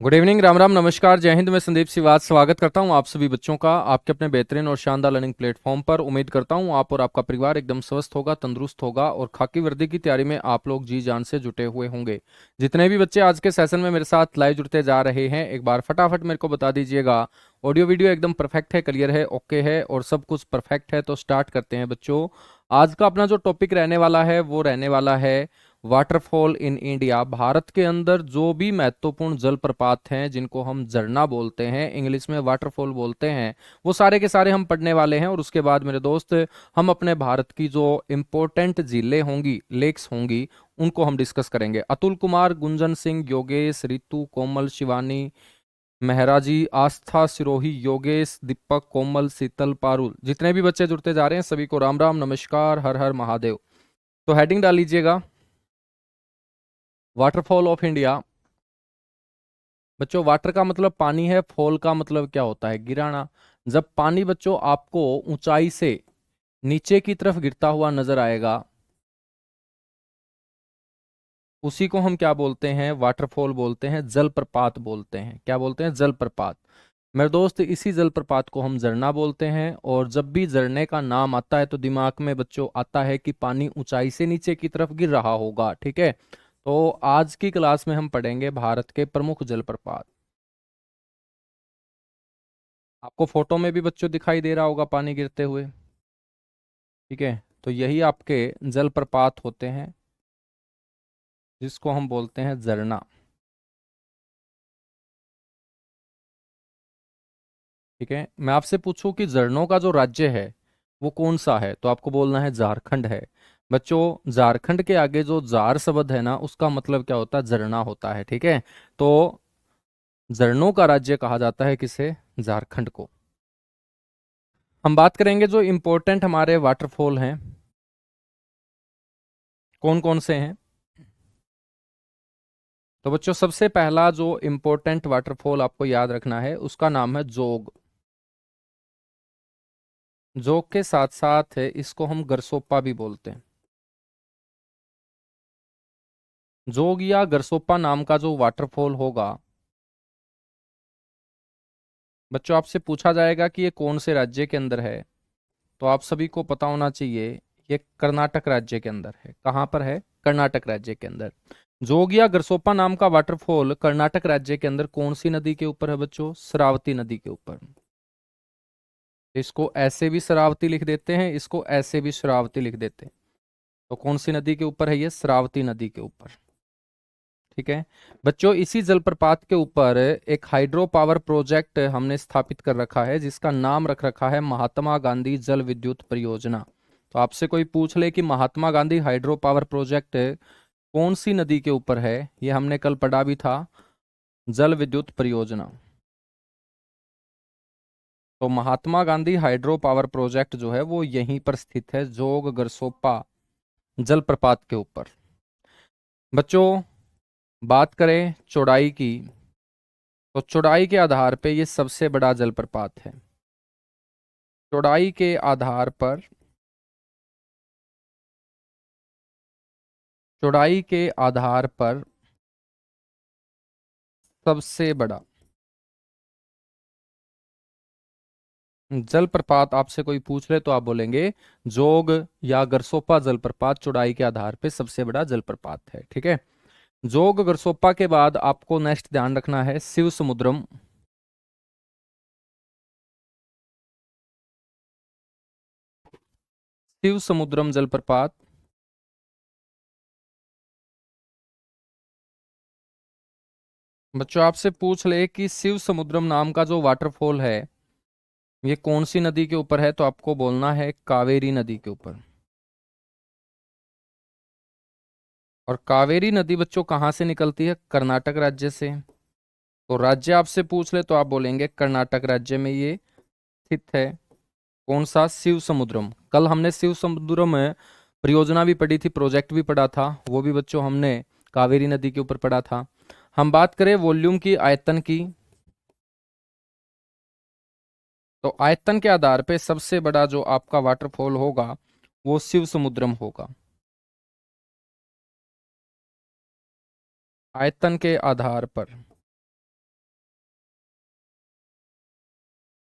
Good evening, Ram Ram, नमस्कार, जय हिंद। मैं संदीप सिवाज स्वागत करता हूं आप सभी बच्चों का आपके अपने बेहतरीन और शानदार लर्निंग प्लेटफॉर्म पर। उम्मीद करता हूं आप और आपका परिवार एकदम स्वस्थ होगा, तंदुरुस्त होगा और खाकी वर्दी की तैयारी में आप लोग जी जान से जुटे हुए होंगे। जितने भी बच्चे आज के सेशन में मेरे साथ लाइव जुड़ते जा रहे हैं, एक बार फटाफट मेरे को बता दीजिएगा ऑडियो वीडियो एकदम परफेक्ट है, क्लियर है, ओके है और सब कुछ परफेक्ट है। तो स्टार्ट करते हैं बच्चों। आज का अपना जो टॉपिक रहने वाला है वो रहने वाला है वाटरफॉल इन इंडिया। भारत के अंदर जो भी महत्वपूर्ण जलप्रपात हैं, जिनको हम झरना बोलते हैं, इंग्लिश में वाटरफॉल बोलते हैं, वो सारे के सारे हम पढ़ने वाले हैं। और उसके बाद मेरे दोस्त हम अपने भारत की जो इंपॉर्टेंट झीलें होंगी, लेक्स होंगी, उनको हम डिस्कस करेंगे। अतुल कुमार, गुंजन सिंह, योगेश, रितु, कोमल, शिवानी, मेहराजी, आस्था, सिरोही, योगेश, दीपक, कोमल, शीतल, पारुल, जितने भी बच्चे जुड़ते जा रहे हैं सभी को राम राम, नमस्कार, हर हर महादेव। तो हेडिंग डाल लीजिएगा, वाटरफॉल ऑफ इंडिया। बच्चों, वाटर का मतलब पानी है, फॉल का मतलब क्या होता है? गिराना। जब पानी बच्चों आपको ऊंचाई से नीचे की तरफ गिरता हुआ नजर आएगा, उसी को हम क्या बोलते हैं? वाटरफॉल बोलते हैं, जलप्रपात बोलते हैं। क्या बोलते हैं? जलप्रपात। मेरे दोस्त, इसी जलप्रपात को हम झरना बोलते हैं। और जब भी झरने का नाम आता है तो दिमाग में बच्चों आता है कि पानी ऊंचाई से नीचे की तरफ गिर रहा होगा। ठीक है, तो आज की क्लास में हम पढ़ेंगे भारत के प्रमुख जलप्रपात। आपको फोटो में भी बच्चों दिखाई दे रहा होगा पानी गिरते हुए। ठीक है, तो यही आपके जलप्रपात होते हैं, जिसको हम बोलते हैं झरना। ठीक है, मैं आपसे पूछूं कि झरनों का जो राज्य है वो कौन सा है, तो आपको बोलना है झारखंड है। बच्चों, झारखंड के आगे जो जार शब्द है ना, उसका मतलब क्या होता है? झरना होता है। ठीक है, तो झरनों का राज्य कहा जाता है किसे? झारखंड को। हम बात करेंगे जो इंपॉर्टेंट हमारे वाटरफॉल हैं, कौन कौन से हैं। तो बच्चों, सबसे पहला जो इंपॉर्टेंट वाटरफॉल आपको याद रखना है उसका नाम है जोग। जोग के साथ साथ है इसको हम गरसोप्पा भी बोलते हैं। जोग या गरसोप्पा नाम का जो वाटरफॉल होगा, बच्चों आपसे पूछा जाएगा कि ये कौन से राज्य के अंदर है, तो आप सभी को पता होना चाहिए ये कर्नाटक राज्य के अंदर है। कहाँ पर है? कर्नाटक राज्य के अंदर। जोग या गरसोप्पा नाम का वाटरफॉल कर्नाटक राज्य के अंदर कौन सी नदी के ऊपर है बच्चों? शरावती नदी के ऊपर। इसको ऐसे भी शरावती लिख देते हैं, इसको ऐसे भी शरावती लिख देते हैं। तो कौन सी नदी के ऊपर है? ये शरावती नदी के ऊपर। ठीक है बच्चों, इसी जलप्रपात के ऊपर एक हाइड्रो पावर प्रोजेक्ट हमने स्थापित कर रखा है, जिसका नाम रख रखा है महात्मा गांधी जल विद्युत परियोजना। तो आपसे कोई पूछ ले कि Mahatma Gandhi hydro power project कौन सी नदी के ऊपर है, ये हमने कल पढ़ा भी था, जल विद्युत परियोजना। तो Mahatma Gandhi hydro power project जो है वो यहीं पर स्थित है, जोग गरसोप्पा जलप्रपात के ऊपर। बच्चों, बात करें चौड़ाई की, तो चौड़ाई के आधार पे ये सबसे बड़ा जलप्रपात है। चौड़ाई के आधार पर, चौड़ाई के आधार पर सबसे बड़ा जलप्रपात आपसे कोई पूछ ले तो आप बोलेंगे जोग या गरसोप्पा जलप्रपात चौड़ाई के आधार पे सबसे बड़ा जलप्रपात है। ठीक है, जोग गरसोप्पा के बाद आपको नेक्स्ट ध्यान रखना है शिव समुद्रम। शिव समुद्रम जलप्रपात। बच्चों, आपसे पूछ ले कि शिव समुद्रम नाम का जो वाटरफॉल है ये कौन सी नदी के ऊपर है, तो आपको बोलना है कावेरी नदी के ऊपर। और कावेरी नदी बच्चों कहाँ से निकलती है? कर्नाटक राज्य से। तो राज्य आपसे पूछ ले तो आप बोलेंगे कर्नाटक राज्य में ये स्थित है। कौन सा? शिव समुद्रम। कल हमने शिव समुद्रम में परियोजना भी पढ़ी थी, प्रोजेक्ट भी पढ़ा था, वो भी बच्चों हमने कावेरी नदी के ऊपर पढ़ा था। हम बात करें वॉल्यूम की, आयतन की, तो आयतन के आधार पे सबसे बड़ा जो आपका वाटरफॉल होगा वो शिव समुद्रम होगा। आयतन के आधार पर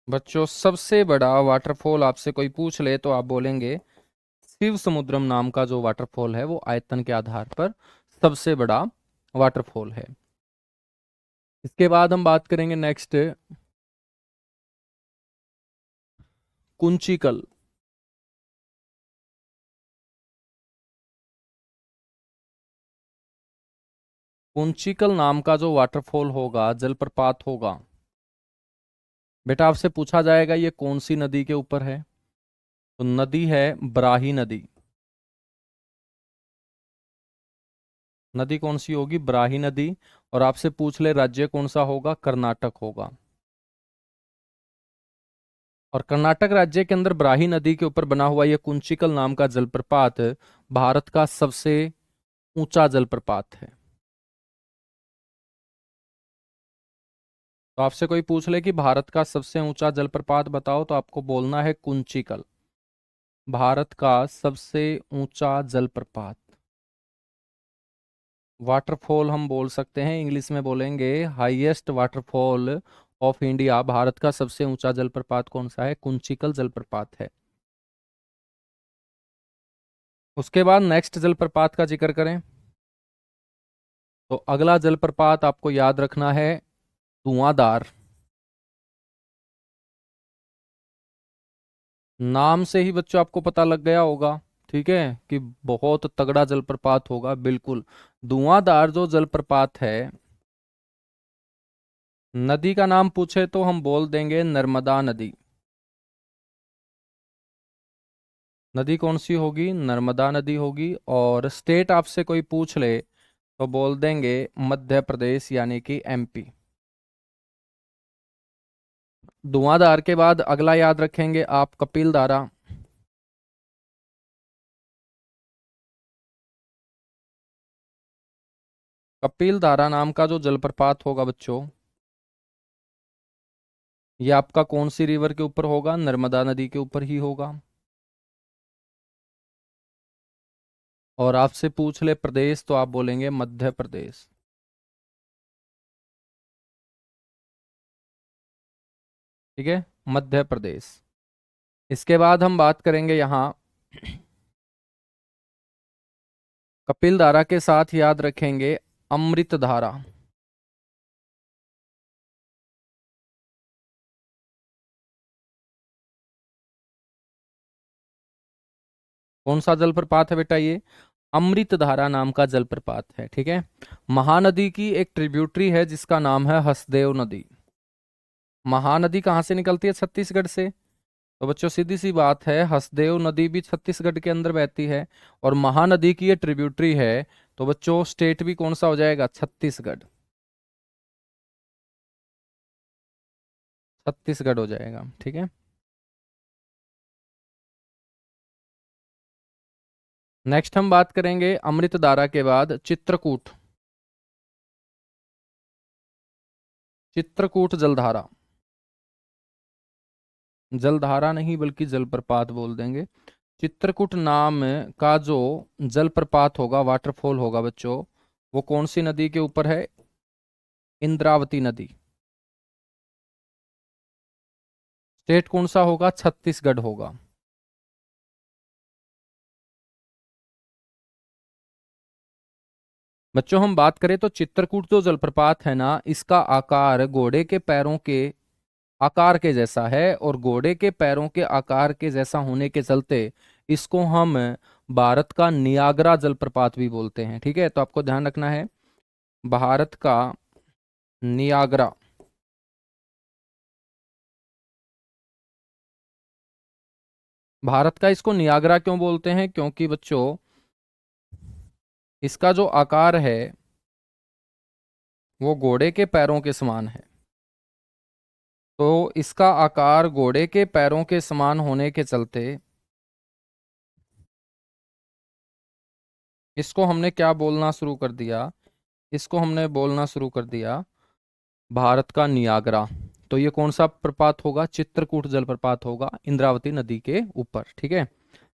बच्चों सबसे बड़ा वाटरफॉल आपसे कोई पूछ ले तो आप बोलेंगे शिव समुद्रम नाम का जो वाटरफॉल है वो आयतन के आधार पर सबसे बड़ा वाटरफॉल है। इसके बाद हम बात करेंगे नेक्स्ट कुंचिकल। कुंचिकल नाम का जो वाटरफॉल होगा, जलप्रपात होगा, बेटा आपसे पूछा जाएगा ये कौन सी नदी के ऊपर है। तो नदी है ब्राही नदी। नदी कौन सी होगी? ब्राही नदी। और आपसे पूछ ले राज्य कौन सा होगा? कर्नाटक होगा। और कर्नाटक राज्य के अंदर ब्राही नदी के ऊपर बना हुआ यह कुंचिकल नाम का जलप्रपात भारत का सबसे ऊंचा जलप्रपात है। तो आपसे कोई पूछ ले कि भारत का सबसे ऊंचा जलप्रपात बताओ तो आपको बोलना है कुंचिकल। भारत का सबसे ऊंचा जलप्रपात, वाटरफॉल हम बोल सकते हैं, इंग्लिश में बोलेंगे highest waterfall of India. Bharat का सबसे ऊंचा जलप्रपात कौन सा है? कुंचिकल जलप्रपात है। उसके बाद नेक्स्ट जलप्रपात का जिक्र करें तो अगला जलप्रपात आपको याद रखना है धुआंधार। नाम से ही बच्चों आपको पता लग गया होगा, ठीक है, कि बहुत तगड़ा जलप्रपात होगा। बिल्कुल। धुआंधार जो जलप्रपात है, नदी का नाम पूछे तो हम बोल देंगे नर्मदा नदी। नदी कौन सी होगी? नर्मदा नदी होगी। और स्टेट आपसे कोई पूछ ले तो बोल देंगे मध्य प्रदेश यानी कि एमपी। धुआंधार के बाद अगला याद रखेंगे आप कपिल धारा। कपिल धारा नाम का जो जलप्रपात होगा बच्चों, ये आपका कौन सी रिवर के ऊपर होगा? नर्मदा नदी के ऊपर ही होगा। और आपसे पूछ ले प्रदेश तो आप बोलेंगे मध्य प्रदेश। ठीक है, मध्य प्रदेश। इसके बाद हम बात करेंगे यहाँ कपिल धारा के साथ याद रखेंगे अमृत धारा। कौन सा जलप्रपात है बेटा? ये अमृत धारा नाम का जलप्रपात है। ठीक है। महानदी की एक ट्रिब्यूटरी है जिसका नाम है हसदेव नदी। महानदी कहाँ से निकलती है? छत्तीसगढ़ से। तो बच्चों सीधी सी बात है, हसदेव नदी भी छत्तीसगढ़ के अंदर बहती है और महानदी की ये ट्रिब्यूटरी है। तो बच्चों स्टेट भी कौन सा हो जाएगा? छत्तीसगढ़। छत्तीसगढ़ हो जाएगा। ठीक है। नेक्स्ट हम बात करेंगे अमृतधारा के बाद चित्रकूट। चित्रकूट जलधारा, जलधारा नहीं बल्कि जलप्रपात बोल देंगे। चित्रकूट नाम का जो जलप्रपात होगा, वाटरफॉल होगा बच्चों, वो कौन सी नदी के ऊपर है? इंद्रावती नदी। स्टेट कौन सा होगा? छत्तीसगढ़ होगा। बच्चों हम बात करें तो चित्रकूट जो जलप्रपात है ना, इसका आकार घोड़े के पैरों के आकार के जैसा है और घोड़े के पैरों के आकार के जैसा होने के चलते इसको हम भारत का नियाग्रा जलप्रपात भी बोलते हैं। ठीक है, तो आपको ध्यान रखना है भारत का नियाग्रा। भारत का इसको नियाग्रा क्यों बोलते हैं? क्योंकि बच्चों इसका जो आकार है वो घोड़े के पैरों के समान है। तो इसका आकार घोड़े के पैरों के समान होने के चलते इसको हमने क्या बोलना शुरू कर दिया? इसको हमने बोलना शुरू कर दिया भारत का नियाग्रा। तो ये कौन सा प्रपात होगा? चित्रकूट जलप्रपात होगा इंद्रावती नदी के ऊपर। ठीक है।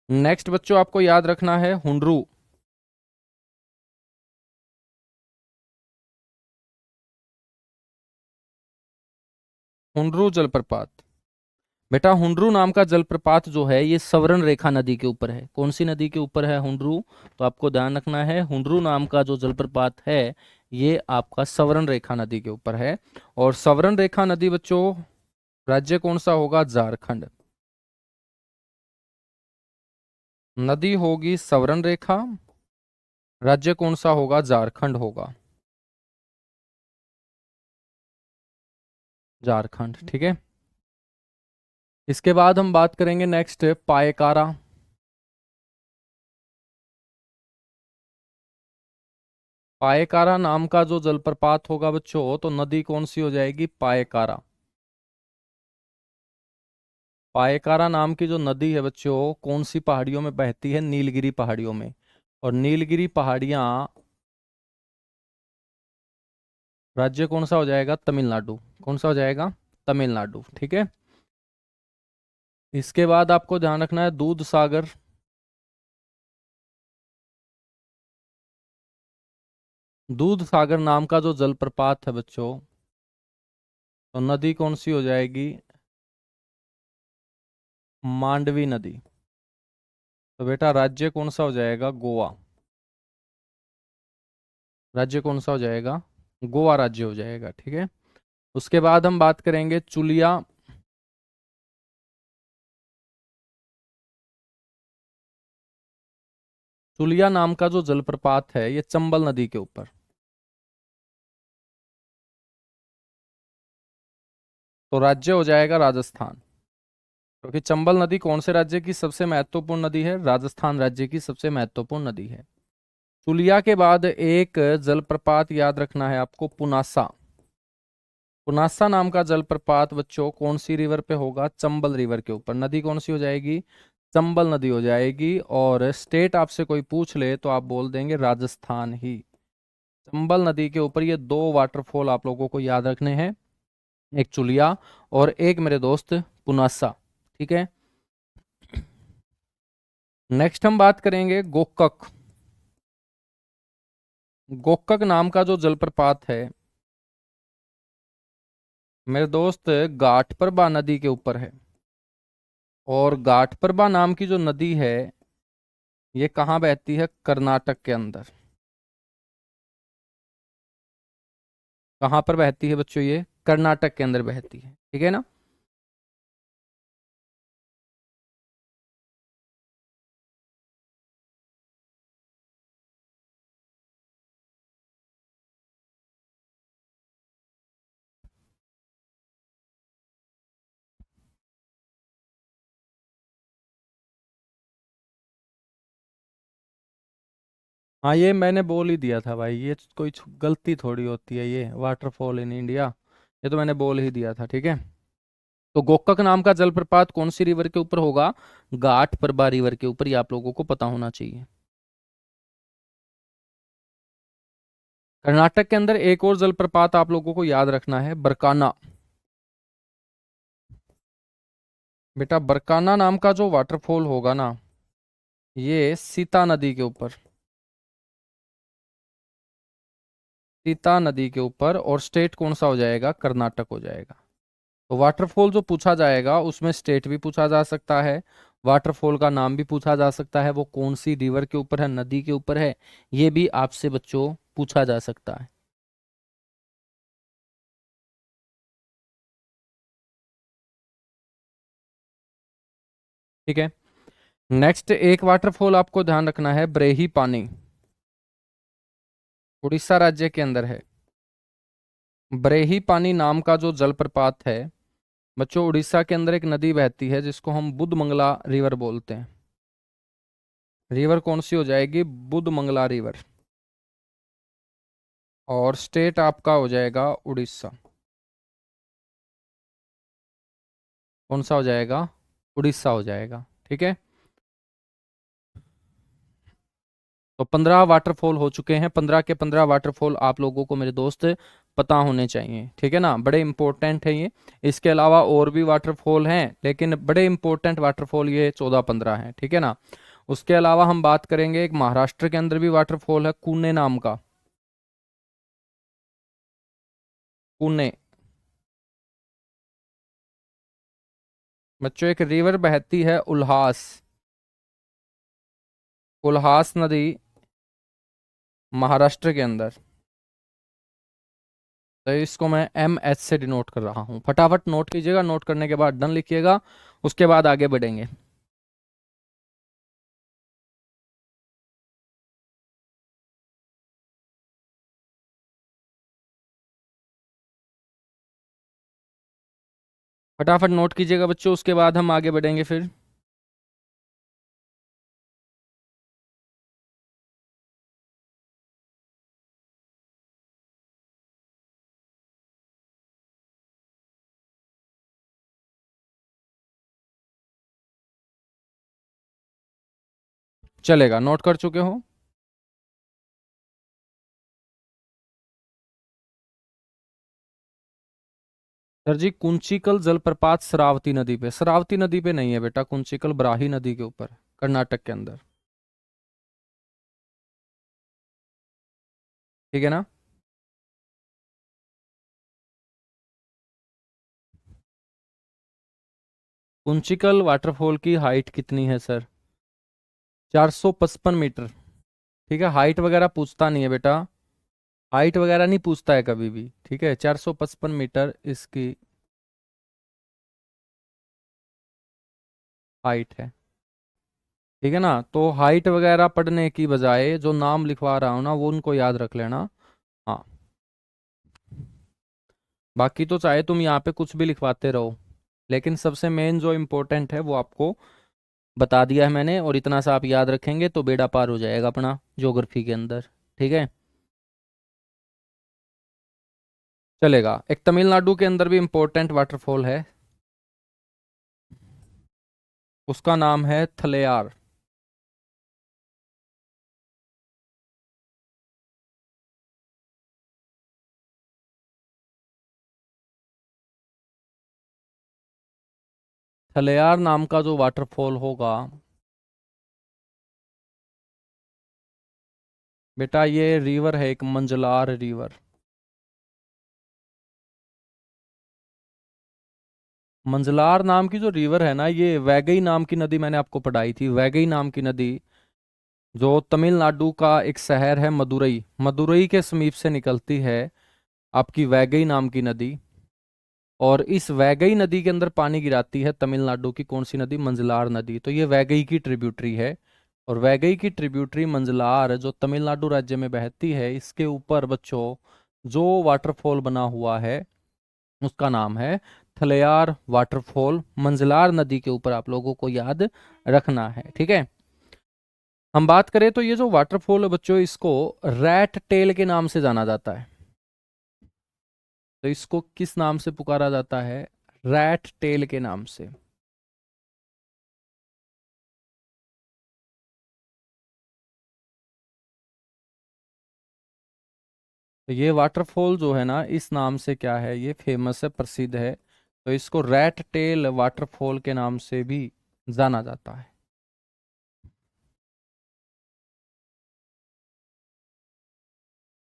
नेक्स्ट बच्चों आपको याद रखना है हुंडरू। हुंडरू जलप्रपात। बेटा हुंडरू नाम का जलप्रपात जो है ये सवर्ण रेखा नदी के ऊपर है। कौन सी नदी के ऊपर है हुंडरू? तो आपको ध्यान रखना है, हुंडरू नाम का जो जलप्रपात है ये आपका सवर्ण रेखा नदी के ऊपर है। और सवर्ण रेखा नदी बच्चों, राज्य कौन सा होगा? झारखंड। नदी होगी सवर्ण रेखा, राज्य कौन सा होगा? झारखंड होगा। झारखंड, ठीक है। इसके बाद हम बात करेंगे नेक्स्ट पायकारा। पायकारा नाम का जो जलप्रपात होगा बच्चों, तो नदी कौन सी हो जाएगी? पायकारा। पायकारा नाम की जो नदी है बच्चों, कौन सी पहाड़ियों में बहती है? नीलगिरी पहाड़ियों में। और नीलगिरी पहाड़ियां, राज्य कौन सा हो जाएगा? तमिलनाडु। कौन सा हो जाएगा? तमिलनाडु, ठीक है। इसके बाद आपको ध्यान रखना है दूध सागर। दूध सागर नाम का जो जलप्रपात है बच्चों, तो नदी कौन सी हो जाएगी? मांडवी नदी। तो बेटा राज्य कौन सा हो जाएगा? गोवा। राज्य कौन सा हो जाएगा? गोवा राज्य हो जाएगा, ठीक है। उसके बाद हम बात करेंगे चुलिया। चुलिया नाम का जो जलप्रपात है ये चंबल नदी के ऊपर। तो राज्य हो जाएगा राजस्थान। क्योंकि चंबल नदी कौन से राज्य की सबसे महत्वपूर्ण नदी है? राजस्थान राज्य की सबसे महत्वपूर्ण नदी है। चुलिया के बाद एक जलप्रपात याद रखना है आपको, पुनासा। पुनासा नाम का जलप्रपात बच्चों कौन सी रिवर पे होगा? चंबल रिवर के ऊपर। नदी कौन सी हो जाएगी? चंबल नदी हो जाएगी। और स्टेट आपसे कोई पूछ ले तो आप बोल देंगे राजस्थान ही। चंबल नदी के ऊपर ये दो वाटरफॉल आप लोगों को याद रखने हैं, एक चुलिया और एक मेरे दोस्त पुनासा, ठीक है। नेक्स्ट हम बात करेंगे गोकक। गोकक नाम का जो जलप्रपात है मेरे दोस्त घाटप्रभा नदी के ऊपर है। और घाटप्रभा नाम की जो नदी है ये कहाँ बहती है? कर्नाटक के अंदर। कहाँ पर बहती है बच्चों? ये कर्नाटक के अंदर बहती है, ठीक है ना। हाँ ये मैंने बोल ही दिया था भाई, ये कोई गलती थोड़ी होती है, ये वाटरफॉल इन इंडिया, ये तो मैंने बोल ही दिया था, ठीक है। तो गोकक नाम का जलप्रपात कौन सी रिवर के ऊपर होगा? घाट प्रभा रिवर के ऊपर, ये आप लोगों को पता होना चाहिए। कर्नाटक के अंदर एक और जलप्रपात आप लोगों को याद रखना है, बरकाना। बेटा बरकाना नाम का जो वाटरफॉल होगा ना, ये सीता नदी के ऊपर। सीता नदी के ऊपर। और स्टेट कौन सा हो जाएगा? कर्नाटक हो जाएगा। तो वाटरफॉल जो पूछा जाएगा उसमें स्टेट भी पूछा जा सकता है, वाटरफॉल का नाम भी पूछा जा सकता है, वो कौन सी रिवर के ऊपर है, नदी के ऊपर है, ये भी आपसे बच्चों पूछा जा सकता है। ठीक है। नेक्स्ट एक वाटरफॉल आपको ध्यान रखना है, ब्रेही पानी। उड़ीसा राज्य के अंदर है। ब्रेही पानी नाम का जो जलप्रपात है बच्चों, उड़ीसा के अंदर एक नदी बहती है जिसको हम बुधमंगला रिवर बोलते हैं। रिवर कौन सी हो जाएगी? बुधमंगला रिवर। और स्टेट आपका हो जाएगा उड़ीसा। कौन सा हो जाएगा? उड़ीसा हो जाएगा, ठीक है। तो 15 वाटरफॉल हो चुके हैं, 15 के 15 वाटरफॉल आप लोगों को मेरे दोस्त पता होने चाहिए, ठीक है ना, बड़े इंपॉर्टेंट है ये। इसके अलावा और भी वाटरफॉल हैं लेकिन बड़े इंपॉर्टेंट वाटरफॉल ये 14-15 हैं, ठीक है ना। उसके अलावा हम बात करेंगे एक महाराष्ट्र के अंदर भी वाटरफॉल है, कुने नाम का। कुने। बच्चों एक रिवर बहती है उल्हास, उल्हास नदी महाराष्ट्र के अंदर। तो इसको मैं MS से डिनोट कर रहा हूँ। फटाफट नोट कीजिएगा, नोट करने के बाद डन लिखिएगा, उसके बाद आगे बढ़ेंगे। फटाफट नोट कीजिएगा बच्चों, उसके बाद हम आगे बढ़ेंगे फिर। चलेगा, नोट कर चुके हो? सर जी, कुंचिकल जलप्रपात शरावती नदी पे, शरावती नदी पे नहीं है बेटा, कुंचिकल बराही नदी के ऊपर, कर्नाटक के अंदर। ठीक है ना? कुंचिकल वाटरफॉल की हाइट कितनी है सर? 455 मीटर। ठीक है, हाइट वगैरह पूछता नहीं है बेटा, हाइट वगैरह नहीं पूछता है कभी भी। ठीक है, 455 मीटर इसकी हाइट है। ठीक है ना? तो हाइट वगैरह पढ़ने की बजाय जो नाम लिखवा रहा हूँ ना, वो उनको याद रख लेना। हाँ, बाकी तो चाहे तुम यहाँ पे कुछ भी लिखवाते रहो, लेकिन सबसे मेन जो इम्पोर्टेंट है वो आपको बता दिया है मैंने, और इतना सा आप याद रखेंगे तो बेड़ा पार हो जाएगा अपना ज्योग्राफी के अंदर। ठीक है, चलेगा। एक तमिलनाडु के अंदर भी इम्पोर्टेंट वाटरफॉल है, उसका नाम है थलेयार। थलेयार नाम का जो वाटरफॉल होगा बेटा, ये रिवर है एक, मंजलार रिवर। मंजलार नाम की जो रिवर है ना, ये वैगई नाम की नदी मैंने आपको पढ़ाई थी, वैगई नाम की नदी जो तमिलनाडु का एक शहर है मदुरई, मदुरई के समीप से निकलती है आपकी वैगई नाम की नदी। और इस वैगई नदी के अंदर पानी गिराती है तमिलनाडु की कौन सी नदी? मंजलार नदी। तो ये वैगई की ट्रिब्यूटरी है, और वैगई की ट्रिब्यूटरी मंजलार जो तमिलनाडु राज्य में बहती है, इसके ऊपर बच्चों जो वाटरफॉल बना हुआ है उसका नाम है थलेयार वाटरफॉल। मंजलार नदी के ऊपर आप लोगों को याद रखना है। ठीक है, हम बात करें तो ये जो वाटरफॉल है बच्चों, इसको रैट टेल के नाम से जाना जाता है। तो इसको किस नाम से पुकारा जाता है? रैट टेल के नाम से। तो ये वाटरफॉल जो है ना, इस नाम से क्या है, ये फेमस है, प्रसिद्ध है। तो इसको रैट टेल वाटरफॉल के नाम से भी जाना जाता है।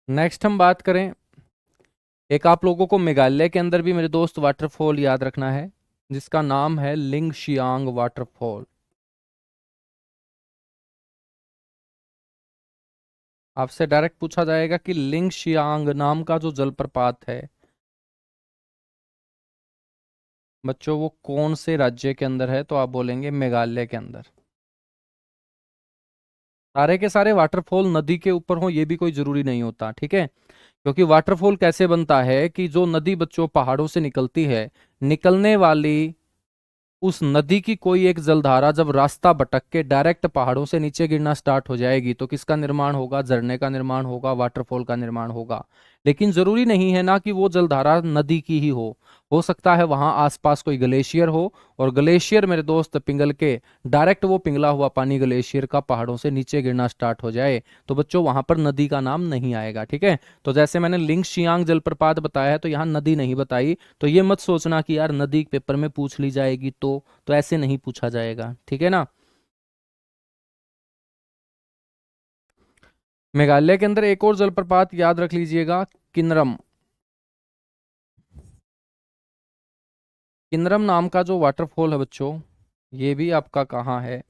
नेक्स्ट हम बात करें, एक आप लोगों को मेघालय के अंदर भी मेरे दोस्त वाटरफॉल याद रखना है, जिसका नाम है लिंगशियांग वाटरफॉल। आपसे डायरेक्ट पूछा जाएगा कि लिंगशियांग नाम का जो जलप्रपात है बच्चों, वो कौन से राज्य के अंदर है? तो आप बोलेंगे मेघालय के अंदर। सारे के सारे वाटरफॉल नदी के ऊपर हो ये भी कोई जरूरी नहीं होता। ठीक है, क्योंकि वाटरफॉल कैसे बनता है कि जो नदी बच्चों पहाड़ों से निकलती है, निकलने वाली उस नदी की कोई एक जलधारा जब रास्ता भटक के डायरेक्ट पहाड़ों से नीचे गिरना स्टार्ट हो जाएगी, तो किसका निर्माण होगा? झरने का निर्माण होगा, वाटरफॉल का निर्माण होगा। लेकिन जरूरी नहीं है ना कि वो जलधारा नदी की ही हो सकता है वहां आसपास कोई ग्लेशियर हो, और ग्लेशियर मेरे दोस्त पिघल के डायरेक्ट वो पिघला हुआ पानी ग्लेशियर का पहाड़ों से नीचे गिरना स्टार्ट हो जाए, तो बच्चों वहां पर नदी का नाम नहीं आएगा। ठीक है, तो जैसे मैंने लिंगशियांग जलप्रपात बताया है, तो यहाँ नदी नहीं बताई, तो ये मत सोचना कि यार नदी पेपर में पूछ ली जाएगी, तो ऐसे नहीं पूछा जाएगा। ठीक है ना? मेघालय के अंदर एक और जलप्रपात याद रख लीजिएगा, किन्नरम। किन्नरम नाम का जो वाटरफॉल है बच्चों, ये भी आपका कहाँ है?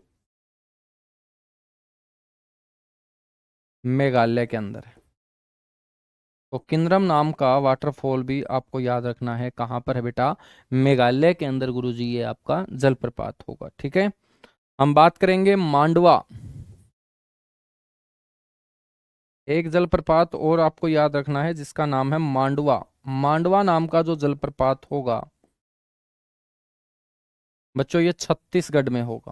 मेघालय के अंदर है। तो किन्नरम नाम का वाटरफॉल भी आपको याद रखना है, कहाँ पर है बेटा? मेघालय के अंदर गुरुजी ये आपका जलप्रपात होगा। ठीक है, हम बात करेंगे मांडवा। एक जलप्रपात और आपको याद रखना है जिसका नाम है मांडवा। मांडवा नाम का जो जलप्रपात होगा बच्चों, ये छत्तीसगढ़ में होगा।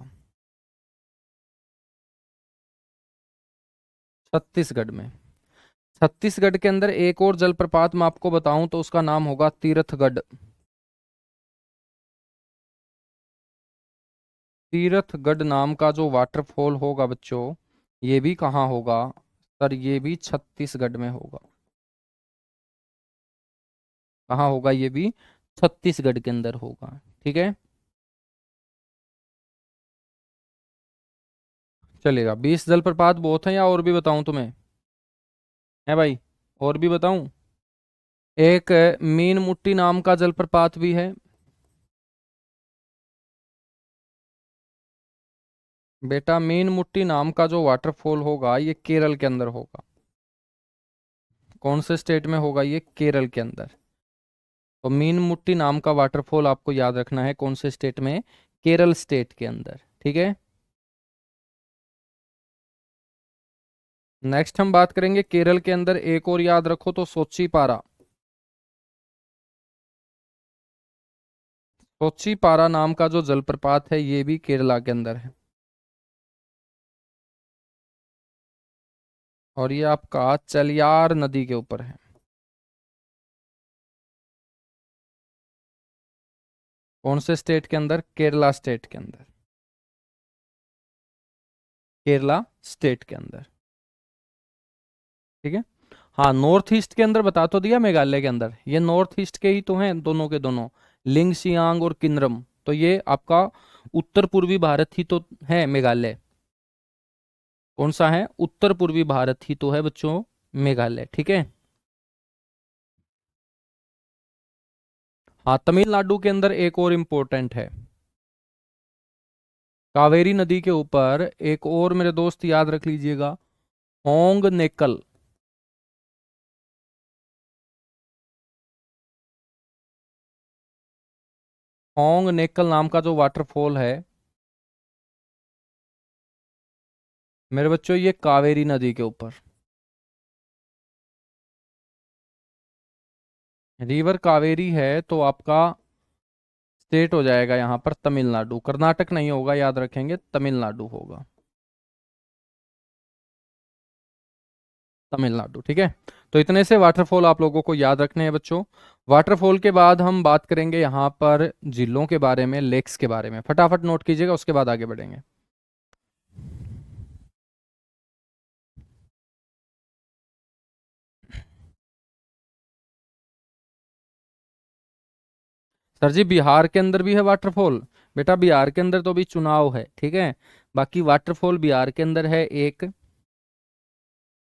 छत्तीसगढ़ में। छत्तीसगढ़ के अंदर एक और जलप्रपात मैं आपको बताऊं तो उसका नाम होगा तीरथगढ़। तीरथगढ़ नाम का जो वाटरफॉल होगा बच्चों, ये भी कहाँ होगा? सर ये भी छत्तीसगढ़ में होगा। कहाँ होगा? ये भी छत्तीसगढ़ के अंदर होगा। ठीक है, चलेगा। 20 जलप्रपात बहुत है या और भी बताऊं तुम्हें? है भाई, और भी बताऊं? एक मीन मुट्टी नाम का जलप्रपात भी है। बेटा मीन मुट्टी नाम का जो वाटरफॉल होगा ये केरल के अंदर होगा। कौन से स्टेट में होगा? ये केरल के अंदर। तो मीन मुट्टी नाम का वाटरफॉल आपको याद रखना है, कौन से स्टेट में? केरल स्टेट के अंदर। ठीक है, नेक्स्ट हम बात करेंगे केरल के अंदर एक और याद रखो तो सोची पारा। सोची पारा नाम का जो जलप्रपात है ये भी केरला के अंदर है। और ये आपका चलियार नदी के ऊपर है। कौन से स्टेट के अंदर? केरला स्टेट के अंदर। केरला स्टेट के अंदर। ठीक है, हाँ नॉर्थ ईस्ट के अंदर बता तो दिया, मेघालय के अंदर। ये नॉर्थ ईस्ट के ही तो हैं दोनों के दोनों, लिंगसियांग और किन्नरम। तो ये आपका उत्तर पूर्वी भारत ही तो है मेघालय। कौन सा है? उत्तर पूर्वी भारत ही तो है बच्चों मेघालय। ठीक है, हाँ तमिलनाडु के अंदर एक और इम्पोर्टेंट है। कावेरी नदी के ऊपर एक और मेरे दोस्त याद रख लीजिएगा, होंग नेकल। होंग नेकल नाम का जो वाटरफॉल है मेरे बच्चों, ये कावेरी नदी के ऊपर। रिवर कावेरी है तो आपका स्टेट हो जाएगा यहाँ पर तमिलनाडु। कर्नाटक नहीं होगा, याद रखेंगे, तमिलनाडु होगा। तमिलनाडु। ठीक है, तो इतने से वाटरफॉल आप लोगों को याद रखने हैं बच्चों। वाटरफॉल के बाद हम बात करेंगे यहाँ पर झीलों के बारे में, लेक्स के बारे में। फटाफट नोट कीजिएगा, उसके बाद आगे बढ़ेंगे। सर जी बिहार के अंदर भी है वाटरफॉल। बेटा बिहार के अंदर तो अभी चुनाव है, ठीक है। बाकी वाटरफॉल बिहार के अंदर है एक।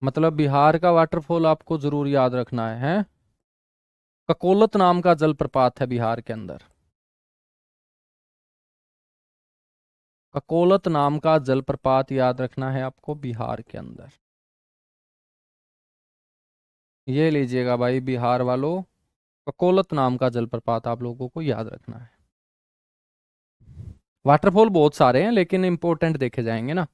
मतलब बिहार का वाटरफॉल आपको जरूर याद रखना है। ककोलत नाम का जलप्रपात है बिहार के अंदर। ककोलत नाम का जलप्रपात याद रखना है आपको बिहार के अंदर। ये लीजिएगा भाई बिहार वालों, ककोलत नाम का जलप्रपात आप लोगों को याद रखना है। वाटरफॉल बहुत सारे हैं लेकिन इंपॉर्टेंट देखे जाएंगे ना।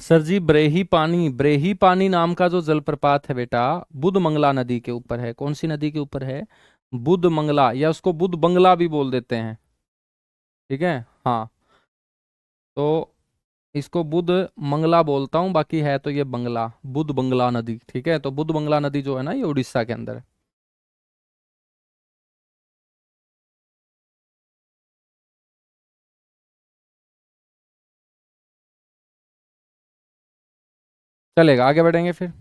सर जी ब्रेही पानी नाम का जो जलप्रपात है बेटा, बुध मंगला नदी के ऊपर है। कौन सी नदी के ऊपर है? बुध मंगला, या उसको बुध बंगला भी बोल देते हैं। ठीक है, हाँ। तो इसको बुध मंगला बोलता हूँ, बाकी है तो ये बंगला, बुध बंगला नदी। ठीक है, तो बुध बंगला नदी जो है ना, ये उड़ीसा के अंदर है। चलेगा, आगे बढ़ेंगे फिर।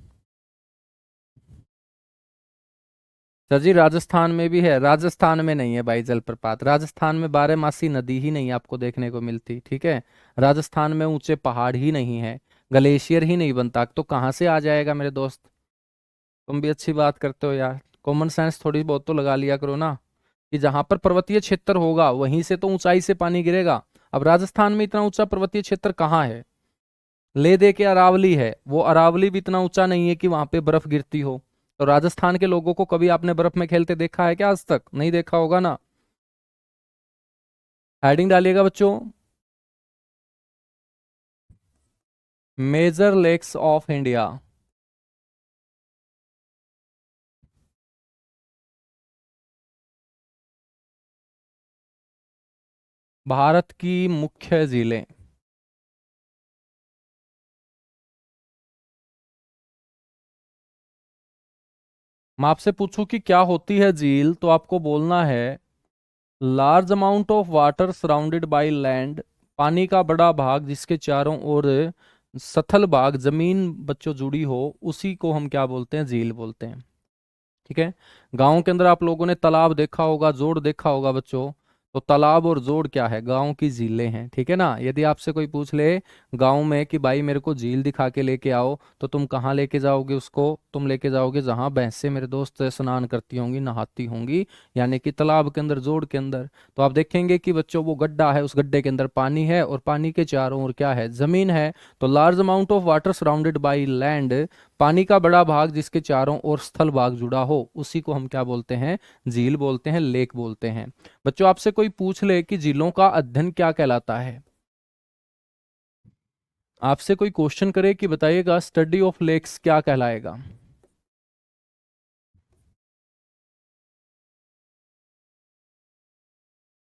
सर जी राजस्थान में भी है, राजस्थान में नहीं है भाई जलप्रपात, राजस्थान में बारहमासी नदी ही नहीं आपको देखने को मिलती, ठीक है। राजस्थान में ऊंचे पहाड़ ही नहीं है, ग्लेशियर ही नहीं बनता, तो कहाँ से आ जाएगा मेरे दोस्त। तुम भी अच्छी बात करते हो यार, कॉमन सेंस थोड़ी बहुत तो लगा लिया करो ना, कि जहां पर पर्वतीय क्षेत्र होगा वहीं से तो ऊंचाई से पानी गिरेगा। अब राजस्थान में इतना ऊंचा पर्वतीय क्षेत्र कहाँ है, ले दे के अरावली है, वो अरावली भी इतना ऊंचा नहीं है कि वहां पे बर्फ गिरती हो। तो राजस्थान के लोगों को कभी आपने बर्फ में खेलते देखा है क्या, आज तक नहीं देखा होगा ना। हेडिंग डालिएगा बच्चों, major lakes of India. Bharat की मुख्य झीलें। मैं आपसे पूछूं कि क्या होती है झील, तो आपको बोलना है large amount of water surrounded by land, पानी का बड़ा भाग जिसके चारों ओर सथल भाग जमीन बच्चों जुड़ी हो, उसी को हम क्या बोलते हैं, झील बोलते हैं, ठीक है। गांव के अंदर आप लोगों ने तालाब देखा होगा, जोड़ देखा होगा बच्चों, तो तालाब और जोड़ क्या है, गांव की झीलें हैं, ठीक है ना। यदि आपसे कोई पूछ ले गांव में कि भाई मेरे को झील दिखा के लेके आओ, तो तुम कहाँ लेके जाओगे उसको, तुम लेके जाओगे जहां भैंसें मेरे दोस्त स्नान करती होंगी, नहाती होंगी, यानी कि तालाब के अंदर, जोड़ के अंदर। तो आप देखेंगे कि बच्चों वो गड्ढा है, उस गड्ढे के अंदर पानी है और पानी के चारों ओर क्या है, जमीन है। तो large amount of water surrounded by land, पानी का बड़ा भाग जिसके चारों ओर स्थल भाग जुड़ा हो, उसी को हम क्या बोलते हैं, झील बोलते हैं, लेक बोलते हैं। बच्चों आपसे कोई पूछ ले कि झीलों का अध्ययन क्या कहलाता है, आपसे कोई क्वेश्चन करे कि बताइएगा स्टडी ऑफ लेक्स क्या कहलाएगा।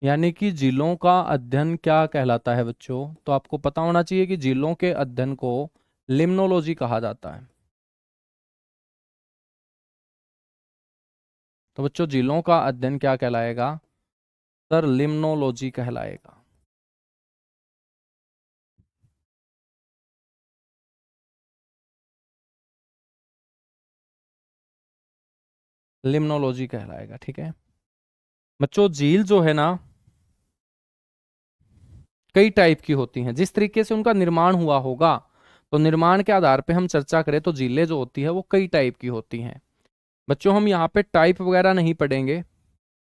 यानी कि झीलों का अध्ययन क्या कहलाता है बच्चों, तो आपको पता होना चाहिए कि झीलों के अध्ययन को लिम्नोलॉजी कहा जाता है। तो बच्चों झीलों का अध्ययन क्या कहलाएगा, सर लिम्नोलॉजी कहलाएगा। लिम्नोलॉजी कहलाएगा, ठीक है। बच्चों झील जो है ना, कई टाइप की होती हैं, जिस तरीके से उनका निर्माण हुआ होगा, तो निर्माण के आधार पे हम चर्चा करें तो झीलें जो होती है वो कई टाइप की होती हैं। बच्चों हम यहाँ पे टाइप वगैरह नहीं पढ़ेंगे,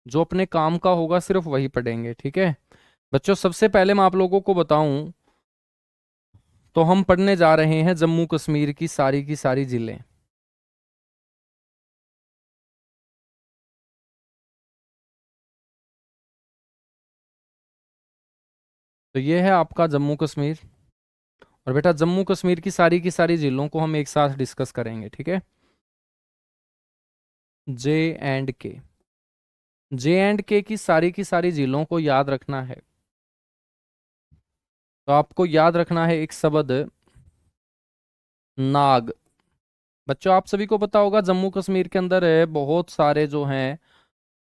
जो अपने काम का होगा सिर्फ वही पढ़ेंगे, ठीक है। बच्चों सबसे पहले मैं आप लोगों को बताऊं, तो हम पढ़ने जा रहे हैं जम्मू कश्मीर की सारी झीलें। तो ये है आपका जम्मू कश्मीर, और बेटा जम्मू कश्मीर की सारी झीलों को हम एक साथ डिस्कस करेंगे, ठीक है। J&K, J&K की सारी झीलों को याद रखना है, तो आपको याद रखना है एक शब्द, नाग। बच्चों आप सभी को पता होगा जम्मू कश्मीर के अंदर बहुत सारे जो हैं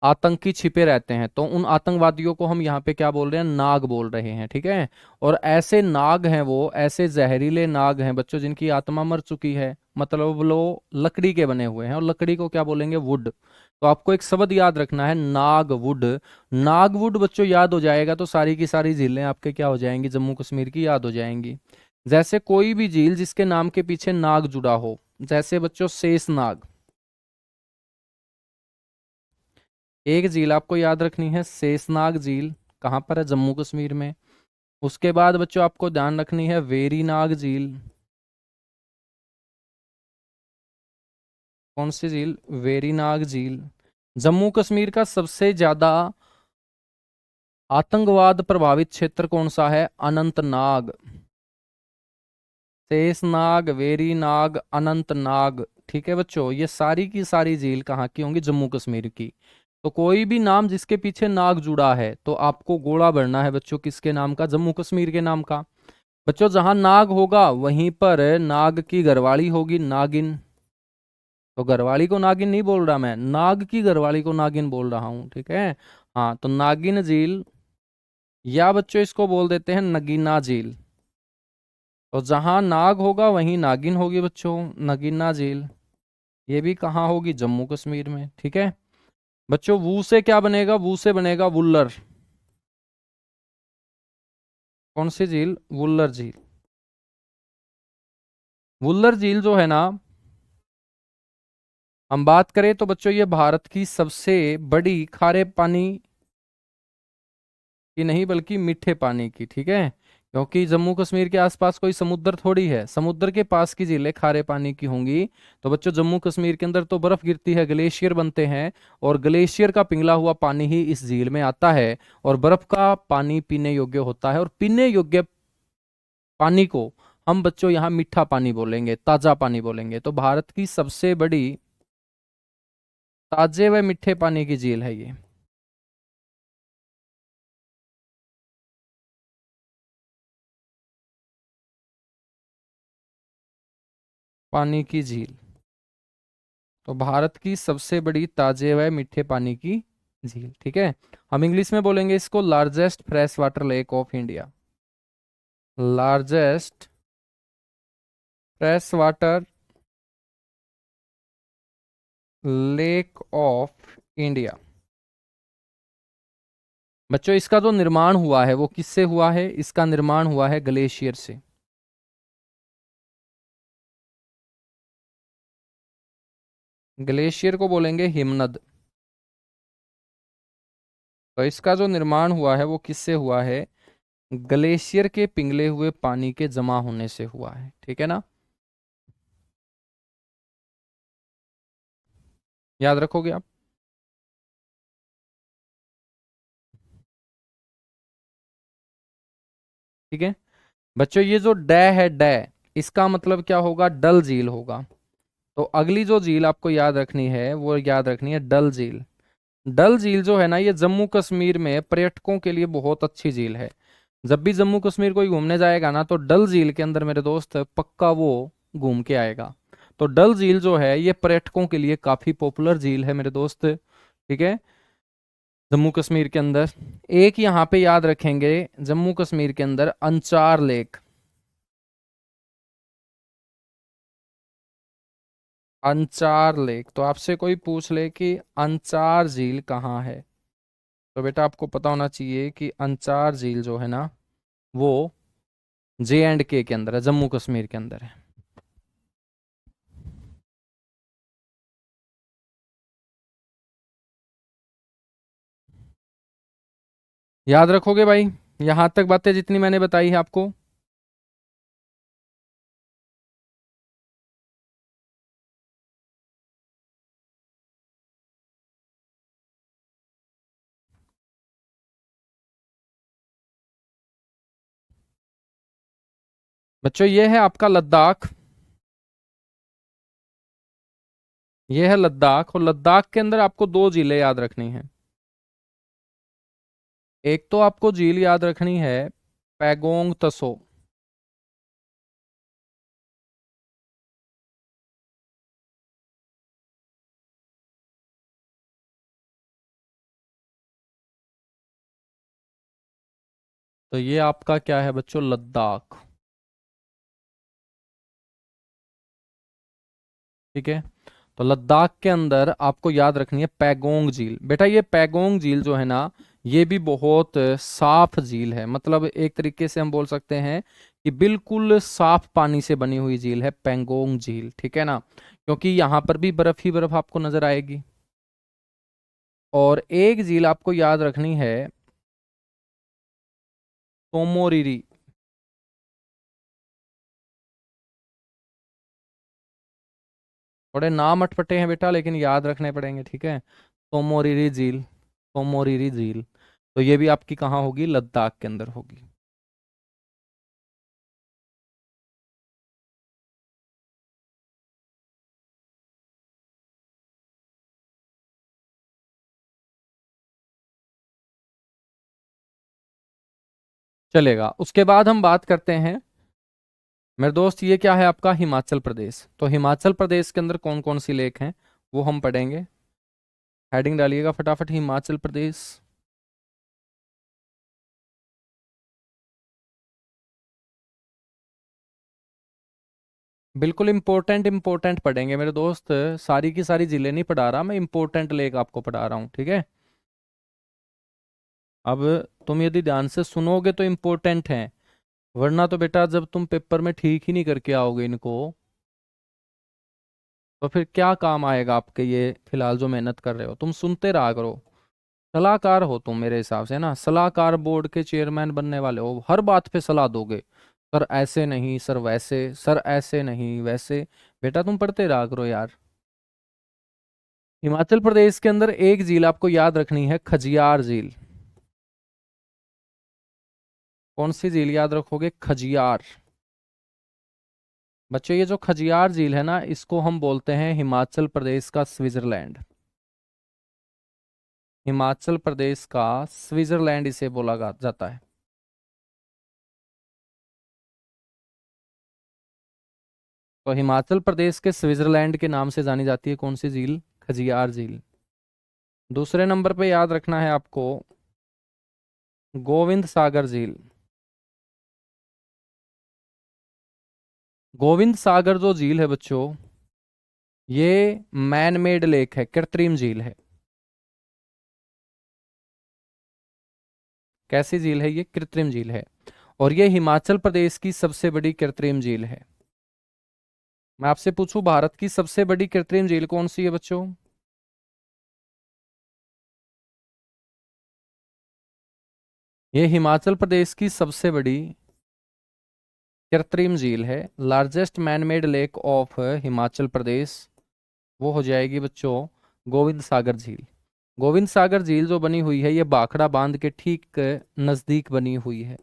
आतंकी छिपे रहते हैं, तो उन आतंकवादियों को हम यहाँ पे क्या बोल रहे हैं, नाग बोल रहे हैं, ठीक है। और ऐसे नाग हैं, वो ऐसे जहरीले नाग हैं बच्चों जिनकी आत्मा मर चुकी है, मतलब वो लकड़ी के बने हुए हैं, और लकड़ी को क्या बोलेंगे, वुड। तो आपको एक शब्द याद रखना है, नागवुड। नागवुड बच्चों याद हो जाएगा तो सारी की सारी झीलें आपके क्या हो जाएंगी, जम्मू कश्मीर की याद हो जाएंगी। जैसे कोई भी झील जिसके नाम के पीछे नाग जुड़ा हो, जैसे बच्चों शेष नाग, एक झील आपको याद रखनी है शेषनाग झील, कहाँ पर है, जम्मू कश्मीर में। उसके बाद बच्चों आपको ध्यान रखनी है वेरीनाग झील। कौन सी झील, वेरीनाग झील। जम्मू कश्मीर का सबसे ज्यादा आतंकवाद प्रभावित क्षेत्र कौन सा है, अनंतनाग। शेषनाग, वेरीनाग, अनंतनाग, ठीक है बच्चों, ये सारी की सारी झील कहाँ की होंगी, जम्मू कश्मीर की। तो कोई भी नाम जिसके पीछे नाग जुड़ा है, तो आपको गोला भरना है बच्चों किसके नाम का, जम्मू कश्मीर के नाम का। बच्चों जहां नाग होगा वहीं पर नाग की घरवाली होगी, नागिन। तो घरवाली को नागिन नहीं बोल रहा मैं, नाग की घरवाली को नागिन बोल रहा हूं, ठीक है। हाँ तो नागिन झील, या बच्चों इसको बोल देते हैं नगीना झील। तो जहां नाग होगा वहीं नागिन होगी बच्चों, नगीना झील। ये भी कहाँ होगी? जम्मू कश्मीर में। ठीक है बच्चों, वू से क्या बनेगा? वू से बनेगा वुल्लर। कौन सी झील? वुल्लर झील। वुल्लर झील जो है ना, हम बात करें तो बच्चों ये भारत की सबसे बड़ी खारे पानी की नहीं बल्कि मीठे पानी की, ठीक है, क्योंकि जम्मू कश्मीर के आसपास कोई समुद्र थोड़ी है, समुद्र के पास की झीलें खारे पानी की होंगी। तो बच्चों जम्मू कश्मीर के अंदर तो बर्फ गिरती है, ग्लेशियर बनते हैं, और ग्लेशियर का पिघला हुआ पानी ही इस झील में आता है, और बर्फ का पानी पीने योग्य होता है, और पीने योग्य पानी को हम बच्चों यहाँ मीठा पानी बोलेंगे, ताजा पानी बोलेंगे। तो भारत की सबसे बड़ी ताजे व मीठे पानी की झील है ये। पानी की झील, तो भारत की सबसे बड़ी ताजे व मीठे पानी की झील, ठीक है। हम इंग्लिश में बोलेंगे इसको largest fresh water lake of India. Largest fresh water lake of India. बच्चों इसका जो निर्माण हुआ है वो किससे हुआ है? इसका निर्माण हुआ है ग्लेशियर से। ग्लेशियर को बोलेंगे हिमनद। तो इसका जो निर्माण हुआ है वो किससे हुआ है? ग्लेशियर के पिघले हुए पानी के जमा होने से हुआ है, ठीक है ना। याद रखोगे आप? ठीक है बच्चों, ये जो डै है, डै, इसका मतलब क्या होगा? डल झील होगा। तो अगली जो झील आपको याद रखनी है वो याद रखनी है डल झील। डल झील जो है ना, ये जम्मू कश्मीर में पर्यटकों के लिए बहुत अच्छी झील है। जब भी जम्मू कश्मीर कोई घूमने जाएगा ना, तो डल झील के अंदर मेरे दोस्त पक्का वो घूम के आएगा। तो डल झील जो है ये पर्यटकों के लिए काफी पॉपुलर झील है मेरे दोस्त, ठीक है, जम्मू कश्मीर के अंदर। एक यहाँ पे याद रखेंगे, जम्मू कश्मीर के अंदर अंचार लेक। अंचार लेक, तो आपसे कोई पूछ ले कि अंचार झील कहाँ है, तो बेटा आपको पता होना चाहिए कि अंचार झील जो है ना वो J&K के अंदर है, जम्मू कश्मीर के अंदर है। याद रखोगे भाई यहां तक बातें जितनी मैंने बताई है आपको? बच्चों ये है आपका लद्दाख। ये है लद्दाख, और लद्दाख के अंदर आपको दो झीलें याद रखनी है। एक तो आपको झील याद रखनी है पैगोंग तसो। तो ये आपका क्या है बच्चों? लद्दाख। ठीक है, तो लद्दाख के अंदर आपको याद रखनी है पैगोंग झील। बेटा ये पैगोंग झील जो है ना, ये भी बहुत साफ झील है, मतलब एक तरीके से हम बोल सकते हैं कि बिल्कुल साफ पानी से बनी हुई झील है पैंगोंग झील, ठीक है ना, क्योंकि यहाँ पर भी बर्फ ही बर्फ आपको नजर आएगी। और एक झील आपको याद रखनी है तोमोरिरी। थोड़े नाम अटपटे हैं बेटा, लेकिन याद रखने पड़ेंगे, ठीक है। तोमोरिरी झील, तोमोरिरी झील, तो ये भी आपकी कहाँ होगी? लद्दाख के अंदर होगी। चलेगा, उसके बाद हम बात करते हैं मेरे दोस्त, ये क्या है आपका? हिमाचल प्रदेश। तो हिमाचल प्रदेश के अंदर कौन कौन सी लेक हैं वो हम पढ़ेंगे। हेडिंग डालिएगा फटाफट, हिमाचल प्रदेश। बिल्कुल इंपॉर्टेंट इंपॉर्टेंट पढ़ेंगे मेरे दोस्त, सारी की सारी जिले नहीं पढ़ा रहा मैं, इंपॉर्टेंट लेख आपको पढ़ा रहा हूँ, ठीक है। अब तुम यदि ध्यान से सुनोगे तो इंपॉर्टेंट है, वरना तो बेटा जब तुम पेपर में ठीक ही नहीं करके आओगे इनको, तो फिर क्या काम आएगा आपके ये फिलहाल जो मेहनत कर रहे हो। तुम सुनते रहा करो, सलाहकार हो तुम मेरे हिसाब से ना, सलाहकार बोर्ड के चेयरमैन बनने वाले हो, हर बात पे सलाह दोगे। सर ऐसे नहीं, सर वैसे, सर ऐसे नहीं वैसे। बेटा तुम पढ़ते रहा करो यार। हिमाचल प्रदेश के अंदर एक झील आपको याद रखनी है, खजियार झील। कौन सी झील याद रखोगे? खजियार। बच्चों ये जो खजियार झील है ना, इसको हम बोलते हैं हिमाचल प्रदेश का स्विट्जरलैंड। हिमाचल प्रदेश का स्विट्जरलैंड इसे बोला जाता है। तो हिमाचल प्रदेश के स्विट्जरलैंड के नाम से जानी जाती है कौन सी झील? खजियार झील। दूसरे नंबर पे याद रखना है आपको, गोविंद सागर झील। गोविंद सागर जो झील है बच्चों, ये मैन मेड लेक है, कृत्रिम झील है। कैसी झील है? ये कृत्रिम झील है, और ये हिमाचल प्रदेश की सबसे बड़ी कृत्रिम झील है। मैं आपसे पूछूं भारत की सबसे बड़ी कृत्रिम झील कौन सी है बच्चों? ये हिमाचल प्रदेश की सबसे बड़ी कृत्रिम झील है, largest manmade lake of Himachal Pradesh. वो हो जाएगी बच्चों गोविंद सागर झील। गोविंद सागर झील जो बनी हुई है, ये भाखड़ा बांध के ठीक नजदीक बनी हुई है।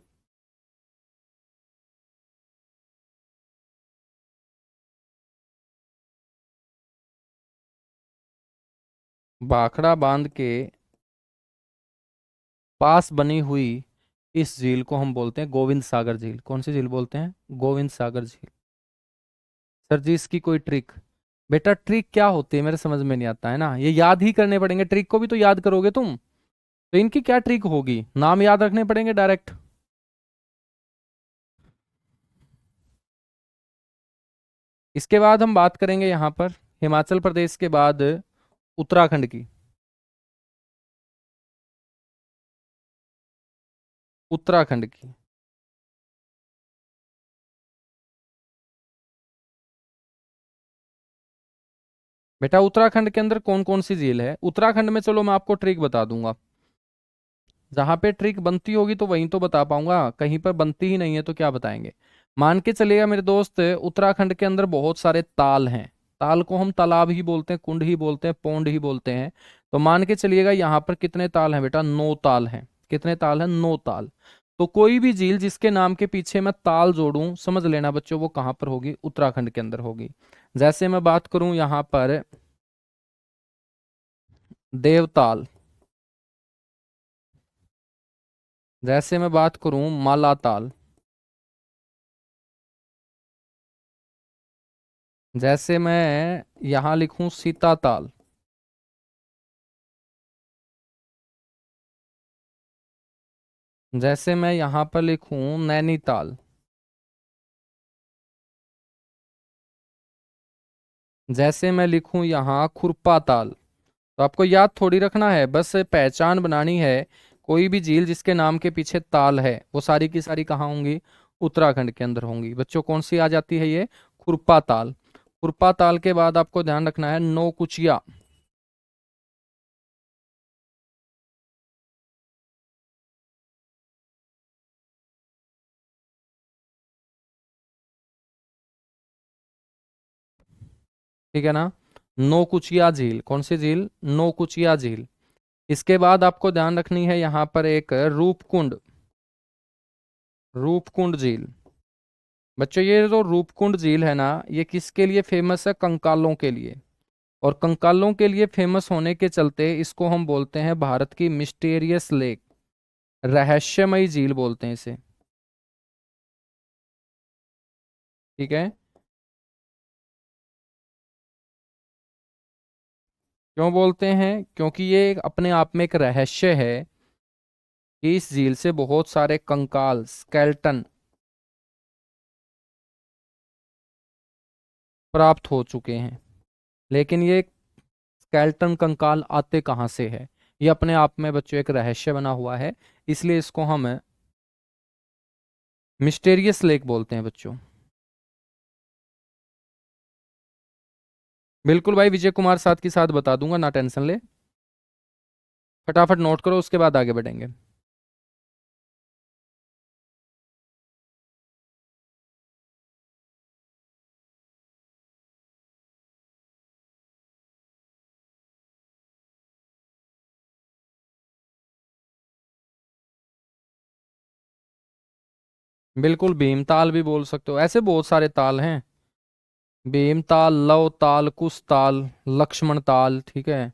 भाखड़ा बांध के पास बनी हुई इस झील को हम बोलते हैं गोविंद सागर झील। कौन सी झील बोलते हैं? गोविंद सागर झील। सर जी इसकी कोई ट्रिक? बेटा ट्रिक क्या होती है मेरे समझ में नहीं आता है ना, ये याद ही करने पड़ेंगे, ट्रिक को भी तो याद करोगे तुम, तो इनकी क्या ट्रिक होगी? नाम याद रखने पड़ेंगे डायरेक्ट। इसके बाद हम बात करेंगे यहाँ पर हिमाचल प्रदेश के बाद उत्तराखंड की। उत्तराखंड की। बेटा उत्तराखंड के अंदर कौन कौन सी झील है उत्तराखंड में? चलो मैं आपको ट्रिक बता दूंगा, जहां पे ट्रिक बनती होगी तो वहीं तो बता पाऊंगा, कहीं पर बनती ही नहीं है तो क्या बताएंगे। मान के चलिएगा मेरे दोस्त, उत्तराखंड के अंदर बहुत सारे ताल हैं। ताल को हम तालाब ही बोलते हैं, कुंड ही बोलते हैं, पौंड ही बोलते हैं। तो मान के चलिएगा यहाँ पर कितने ताल हैं बेटा? 9 ताल हैं। कितने ताल हैं? 9 ताल। तो कोई भी झील जिसके नाम के पीछे मैं ताल जोड़ूं, समझ लेना बच्चों वो कहाँ पर होगी? उत्तराखंड के अंदर होगी। जैसे मैं बात करूं यहाँ पर देवताल, जैसे मैं बात करूं मालाताल, जैसे मैं यहां लिखूं सीताताल, जैसे मैं यहां पर लिखूं नैनीताल, जैसे मैं लिखूं यहां खुरपा ताल। तो आपको याद थोड़ी रखना है, बस पहचान बनानी है। कोई भी झील जिसके नाम के पीछे ताल है वो सारी की सारी कहाँ होंगी? उत्तराखंड के अंदर होंगी। बच्चों कौन सी आ जाती है? ये खुरपा ताल। खुरपा ताल के बाद आपको ध्यान रखना है नौकुचिया। ठीक है ना? नौकुचिया झील। कौन सी झील? नौकुचिया झील। इसके बाद आपको ध्यान रखनी है यहाँ पर एक रूपकुंड। रूपकुंड झील। बच्चों ये जो रूपकुंड झील है ना, ये किसके लिए फेमस है? कंकालों के लिए। और कंकालों के लिए फेमस होने के चलते इसको हम बोलते हैं भारत की मिस्टीरियस लेक, रहस्यमयी झील बोलते हैं इसे। ठीक है। क्यों बोलते हैं? क्योंकि ये अपने आप में एक रहस्य है कि इस झील से बहुत सारे कंकाल, स्केल्टन प्राप्त हो चुके हैं। लेकिन ये स्केल्टन कंकाल आते कहाँ से है, ये अपने आप में बच्चों एक रहस्य बना हुआ है, इसलिए इसको हम मिस्टेरियस लेक बोलते हैं बच्चों। बिल्कुल भाई, विजय कुमार साथ के साथ बता दूंगा, ना टेंशन ले। फटाफट नोट करो, उसके बाद आगे बढ़ेंगे। बिल्कुल, भीमताल भी बोल सकते हो, ऐसे बहुत सारे ताल हैं। भीमताल, लव ताल, कुश ताल, लक्ष्मण ताल, ठीक है।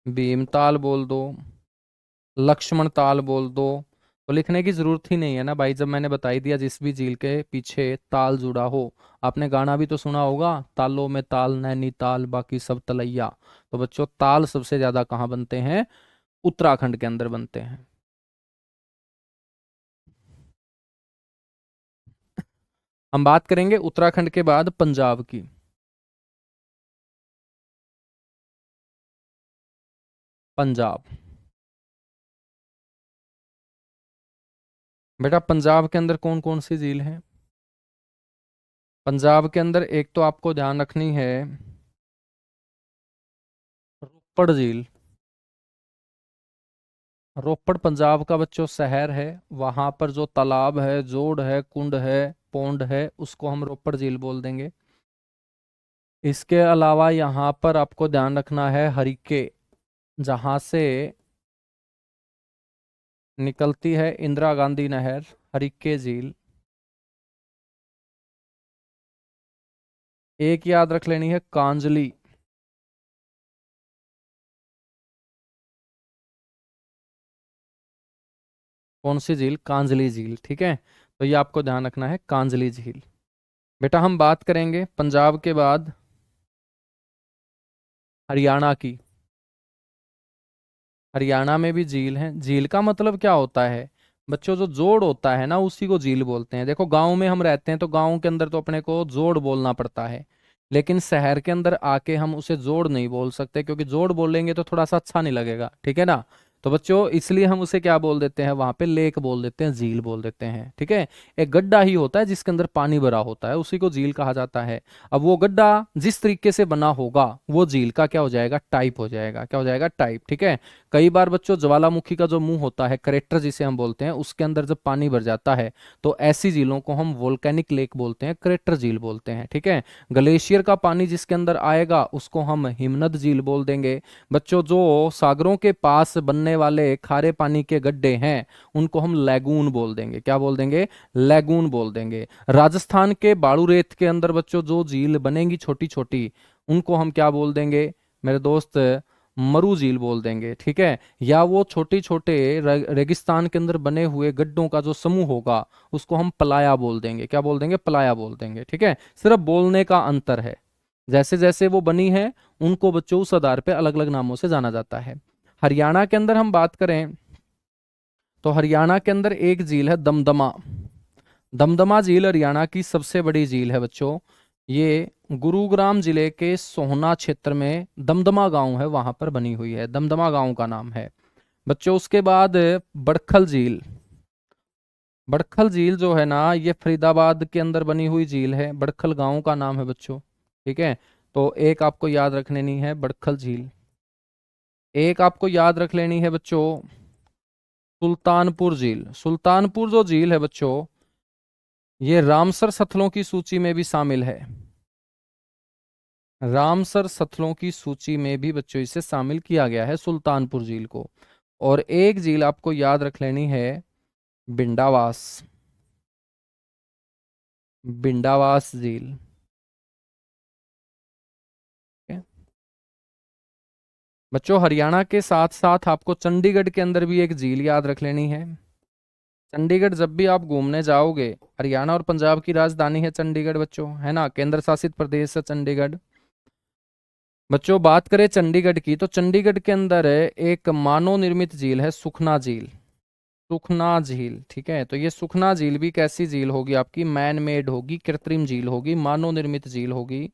भीमताल बोल दो, लक्ष्मण ताल बोल दो, तो लिखने की जरूरत ही नहीं है ना भाई, जब मैंने बता ही दिया जिस भी झील के पीछे ताल जुड़ा हो। आपने गाना भी तो सुना होगा, तालों में ताल नैनी ताल बाकी सब तलैया। तो बच्चों, ताल सबसे ज्यादा कहाँ बनते हैं? उत्तराखंड के अंदर बनते हैं। हम बात करेंगे उत्तराखंड के बाद पंजाब की। पंजाब। बेटा, पंजाब के अंदर कौन कौन सी झील है? पंजाब के अंदर एक तो आपको ध्यान रखनी है, रोपड़ झील। रोपड़ पंजाब का बच्चों शहर है, वहां पर जो तालाब है, जोड़ है, कुंड है, पौंड है, उसको हम रोपड़ झील बोल देंगे। इसके अलावा यहाँ पर आपको ध्यान रखना है हरिके, जहां से निकलती है इंदिरा गांधी नहर, हरिके झील। एक याद रख लेनी है, कांजली। कौन सी झील? कांजली झील, ठीक है। तो ये आपको ध्यान रखना है, कांजली झील। बेटा, हम बात करेंगे पंजाब के बाद हरियाणा की। हरियाणा में भी झील है। झील का मतलब क्या होता है बच्चों? जो जोड़ होता है ना, उसी को झील बोलते हैं। देखो, गांव में हम रहते हैं तो गांव के अंदर तो अपने को जोड़ बोलना पड़ता है, लेकिन शहर के अंदर आके हम उसे जोड़ नहीं बोल सकते, क्योंकि जोड़ बोलेंगे तो थोड़ा सा अच्छा नहीं लगेगा, ठीक है ना। तो बच्चों, इसलिए हम उसे क्या बोल देते हैं, वहां पे लेक बोल देते हैं, झील बोल देते हैं, ठीक है। एक गड्ढा ही होता है जिसके अंदर पानी भरा होता है, उसी को झील कहा जाता है। अब वो गड्ढा जिस तरीके से बना होगा, वो झील का क्या हो जाएगा? टाइप हो जाएगा। क्या हो जाएगा? टाइप, ठीक है। कई बार बच्चों, ज्वालामुखी का जो मुंह होता है, करेक्टर जिसे हम बोलते हैं, उसके अंदर जब पानी भर जाता है, तो ऐसी झीलों को हम वोल्केनिक लेक बोलते हैं, करेक्टर झील बोलते हैं, ठीक है। ग्लेशियर का पानी जिसके अंदर आएगा, उसको हम हिमनद झील बोल देंगे। बच्चों, जो सागरों के पास बनने वाले खारे पानी के गड्ढे हैं, उनको हम लैगून बोल देंगे। क्या बोल देंगे? लैगून बोल देंगे। राजस्थान के बाड़ू रेत के अंदर बच्चों जो झील बनेंगी छोटी छोटी, उनको हम क्या बोल देंगे मेरे दोस्त? मरु झील बोल देंगे, ठीक है। या वो छोटे छोटे रेगिस्तान के अंदर बने हुए गड्ढों का जो समूह होगा, उसको हम पलाया बोल देंगे। क्या बोल देंगे? पलाया बोल देंगे, ठीक है। सिर्फ बोलने का अंतर है, जैसे जैसे वो बनी है, उनको बच्चों उस आधार पे अलग अलग नामों से जाना जाता है। हरियाणा के अंदर हम बात करें, तो हरियाणा के अंदर एक झील है दमदमा। दमदमा झील हरियाणा की सबसे बड़ी झील है बच्चों। ये गुरुग्राम जिले के सोहना क्षेत्र में दमदमा गांव है, वहां पर बनी हुई है, दमदमा गांव का नाम है बच्चों। उसके बाद बड़खल झील। बड़खल झील जो है ना, ये फरीदाबाद के अंदर बनी हुई झील है, बड़खल गांव का नाम है बच्चों, ठीक है। तो एक आपको याद रख लेनी है, बड़खल झील। एक आपको याद रख लेनी है बच्चों, सुल्तानपुर झील। सुल्तानपुर जो झील है बच्चों, ये रामसर स्थलों की सूची में भी शामिल है। रामसर स्थलों की सूची में भी बच्चों इसे शामिल किया गया है, सुल्तानपुर झील को। और एक झील आपको याद रख लेनी है, बिंडावास। बिंडावास झील, ठीक है? बच्चों, हरियाणा के साथ साथ आपको चंडीगढ़ के अंदर भी एक झील याद रख लेनी है। चंडीगढ़ जब भी आप घूमने जाओगे, हरियाणा और पंजाब की राजधानी है चंडीगढ़ बच्चों, है ना, केंद्र शासित प्रदेश है चंडीगढ़। बच्चों, बात करें चंडीगढ़ की, तो चंडीगढ़ के अंदर एक मानव निर्मित झील है, सुखना झील। सुखना झील, ठीक है। तो ये सुखना झील भी कैसी झील होगी? आपकी मैन मेड होगी, कृत्रिम झील होगी, मानव निर्मित झील होगी।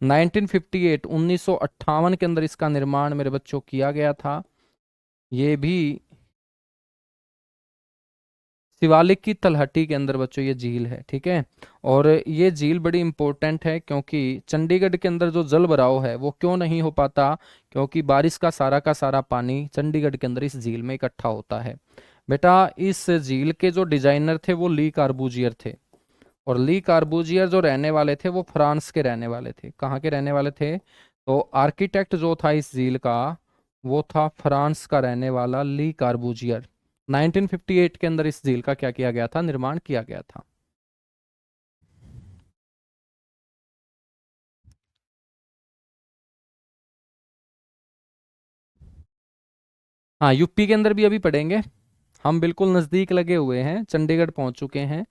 1958 1958 के अंदर इसका निर्माण मेरे बच्चों किया गया था। ये भी शिवालिक की तलहटी के अंदर बच्चों ये झील है, ठीक है। और ये झील बड़ी इंपॉर्टेंट है क्योंकि चंडीगढ़ के अंदर जो जल भराव है वो क्यों नहीं हो पाता, क्योंकि बारिश का सारा पानी चंडीगढ़ के अंदर इस झील में इकट्ठा होता है। बेटा इस झील के जो डिजाइनर थे वो ली कार्बूजियर थे, और ली कार्बूजियर जो रहने वाले थे वो फ्रांस के रहने वाले थे। कहाँ के रहने वाले थे? तो आर्किटेक्ट जो था इस झील का वो था फ्रांस का रहने वाला ली कार्बूजियर। 1958 के अंदर इस झील का क्या किया गया था? निर्माण किया गया था। हाँ, यूपी के अंदर भी अभी पढ़ेंगे, हम बिल्कुल नजदीक लगे हुए हैं, चंडीगढ़ पहुंच चुके हैं।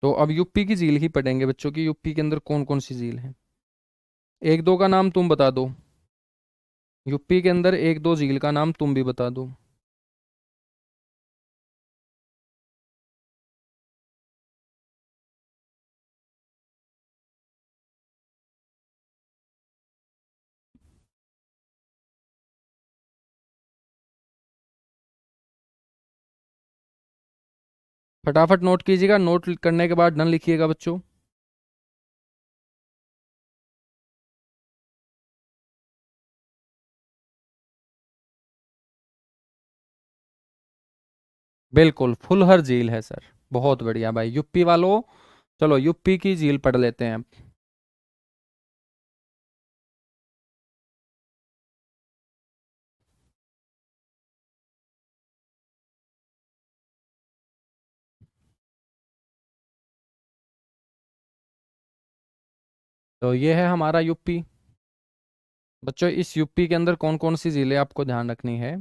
तो अब यूपी की झील ही पढ़ेंगे बच्चों की। यूपी के अंदर कौन कौन सी झील है? एक दो का नाम तुम बता दो। यूपी के अंदर एक दो झील का नाम तुम भी बता दो। फटाफट नोट कीजिएगा, नोट करने के बाद डन लिखिएगा बच्चों। बिल्कुल फुलहर झील है सर। बहुत बढ़िया भाई यूपी वालों। चलो यूपी की झील पढ़ लेते हैं। तो ये है हमारा यूपी। बच्चों इस यूपी के अंदर कौन कौन सी झीलें आपको ध्यान रखनी है?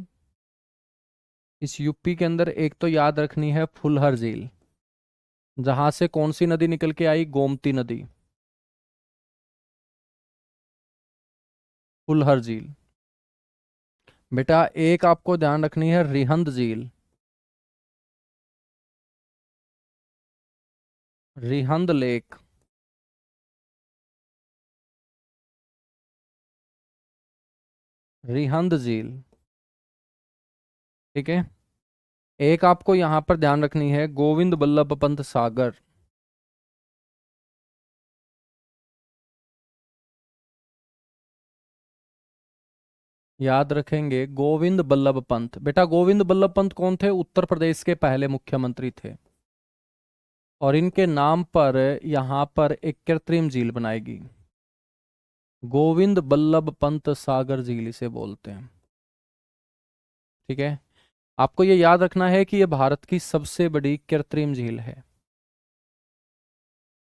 इस यूपी के अंदर एक तो याद रखनी है फुलहर झील, जहां से कौन सी नदी निकल के आई? गोमती नदी। फुलहर झील। बेटा एक आपको ध्यान रखनी है रिहंद झील। रिहंद लेक। रिहंद झील, ठीक है। एक आपको यहां पर ध्यान रखनी है गोविंद बल्लभ पंत सागर। याद रखेंगे गोविंद बल्लभ पंत। बेटा गोविंद बल्लभ पंत कौन थे? उत्तर प्रदेश के पहले मुख्यमंत्री थे। और इनके नाम पर यहाँ पर एक कृत्रिम झील बनाएगी, गोविंद बल्लभ पंत सागर झील इसे बोलते हैं, ठीक है। आपको ये याद रखना है कि ये भारत की सबसे बड़ी कृत्रिम झील है।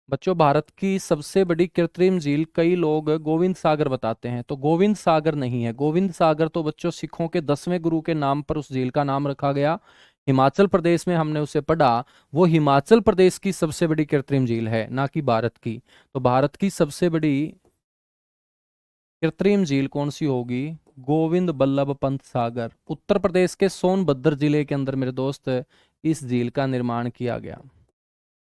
बच्चों भारत की सबसे बड़ी कृत्रिम झील कई लोग गोविंद सागर बताते हैं, तो गोविंद सागर नहीं है। गोविंद सागर तो बच्चों सिखों के 10वें गुरु के नाम पर उस झील का नाम रखा गया। हिमाचल प्रदेश में हमने उसे पढ़ा। वो हिमाचल प्रदेश की सबसे बड़ी कृत्रिम झील है, ना कि भारत की। तो भारत की सबसे बड़ी कृत्रिम झील कौन सी होगी? गोविंद बल्लभ पंत सागर। उत्तर प्रदेश के सोनभद्र जिले के अंदर मेरे दोस्त इस झील का निर्माण किया गया।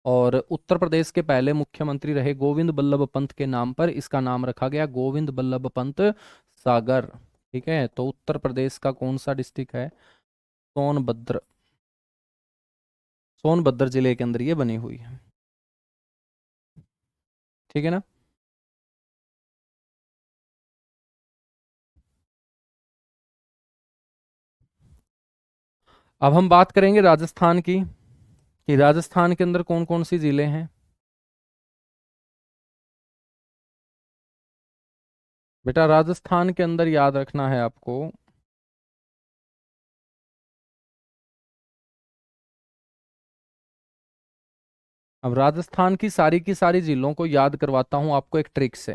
और उत्तर प्रदेश के पहले मुख्यमंत्री रहे गोविंद बल्लभ पंत के नाम पर इसका नाम रखा गया गोविंद बल्लभ पंत सागर, ठीक है। तो उत्तर प्रदेश का कौन सा डिस्ट्रिक्ट है? सोनभद्र। सोनभद्र जिले के अंदर ये बनी हुई है, ठीक है ना। अब हम बात करेंगे राजस्थान की, कि राजस्थान के अंदर कौन कौन सी जिले हैं। बेटा राजस्थान के अंदर याद रखना है आपको, अब राजस्थान की सारी जिलों को याद करवाता हूं आपको एक ट्रिक से।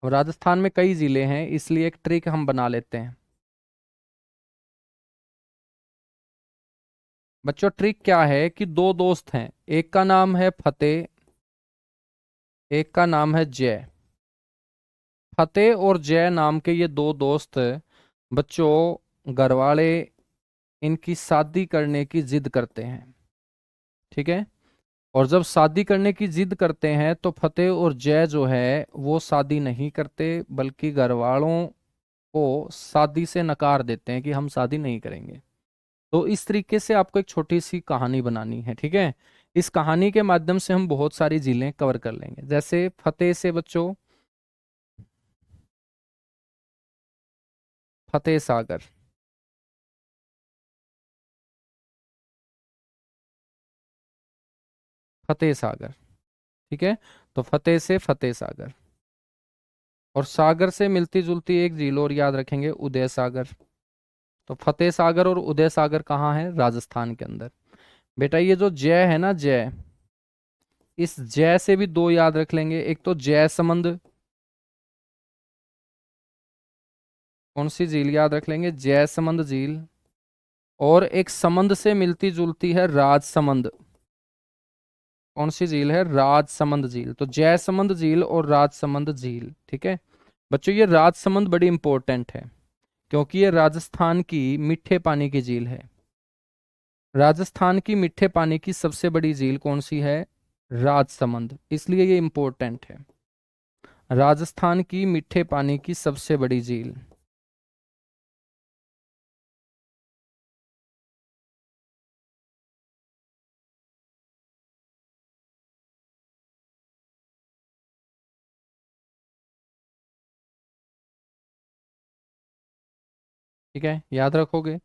अब राजस्थान में कई जिले हैं इसलिए एक ट्रिक हम बना लेते हैं। बच्चों ट्रिक क्या है कि दो दोस्त हैं, एक का नाम है फतेह, एक का नाम है जय। फतेह और जय नाम के ये दो दोस्त बच्चों, घरवाले इनकी शादी करने की जिद करते हैं, ठीक है। और जब शादी करने की जिद करते हैं तो फतेह और जय जो है वो शादी नहीं करते, बल्कि घर वालों को शादी से नकार देते हैं कि हम शादी नहीं करेंगे। तो इस तरीके से आपको एक छोटी सी कहानी बनानी है, ठीक है। इस कहानी के माध्यम से हम बहुत सारी झीलें कवर कर लेंगे। जैसे फतेह से बच्चों, फतेह सागर, फतेह सागर, ठीक है। तो फतेह से फतेह सागर, और सागर से मिलती जुलती एक झील और याद रखेंगे, उदय सागर। तो फतेह सागर और उदय सागर कहाँ है? राजस्थान के अंदर। बेटा ये जो जय है ना, जय, इस जय से भी दो याद रख लेंगे। एक तो जय समंद, कौन सी झील याद रख लेंगे? जय समंद झील। और एक समंद से मिलती जुलती है, राजसमंद। कौन सी झील है? राजसमंद झील। तो जयसमंद झील और राजसमंद झील, ठीक है। बच्चों ये राजसमंद बड़ी इंपॉर्टेंट है, क्योंकि ये राजस्थान की मीठे पानी की झील है। राजस्थान की मीठे पानी की सबसे बड़ी झील कौन सी है? राजसमंद, इसलिए ये इंपॉर्टेंट है। राजस्थान की मीठे पानी की सबसे बड़ी झील। ठीक है, याद रखोगे।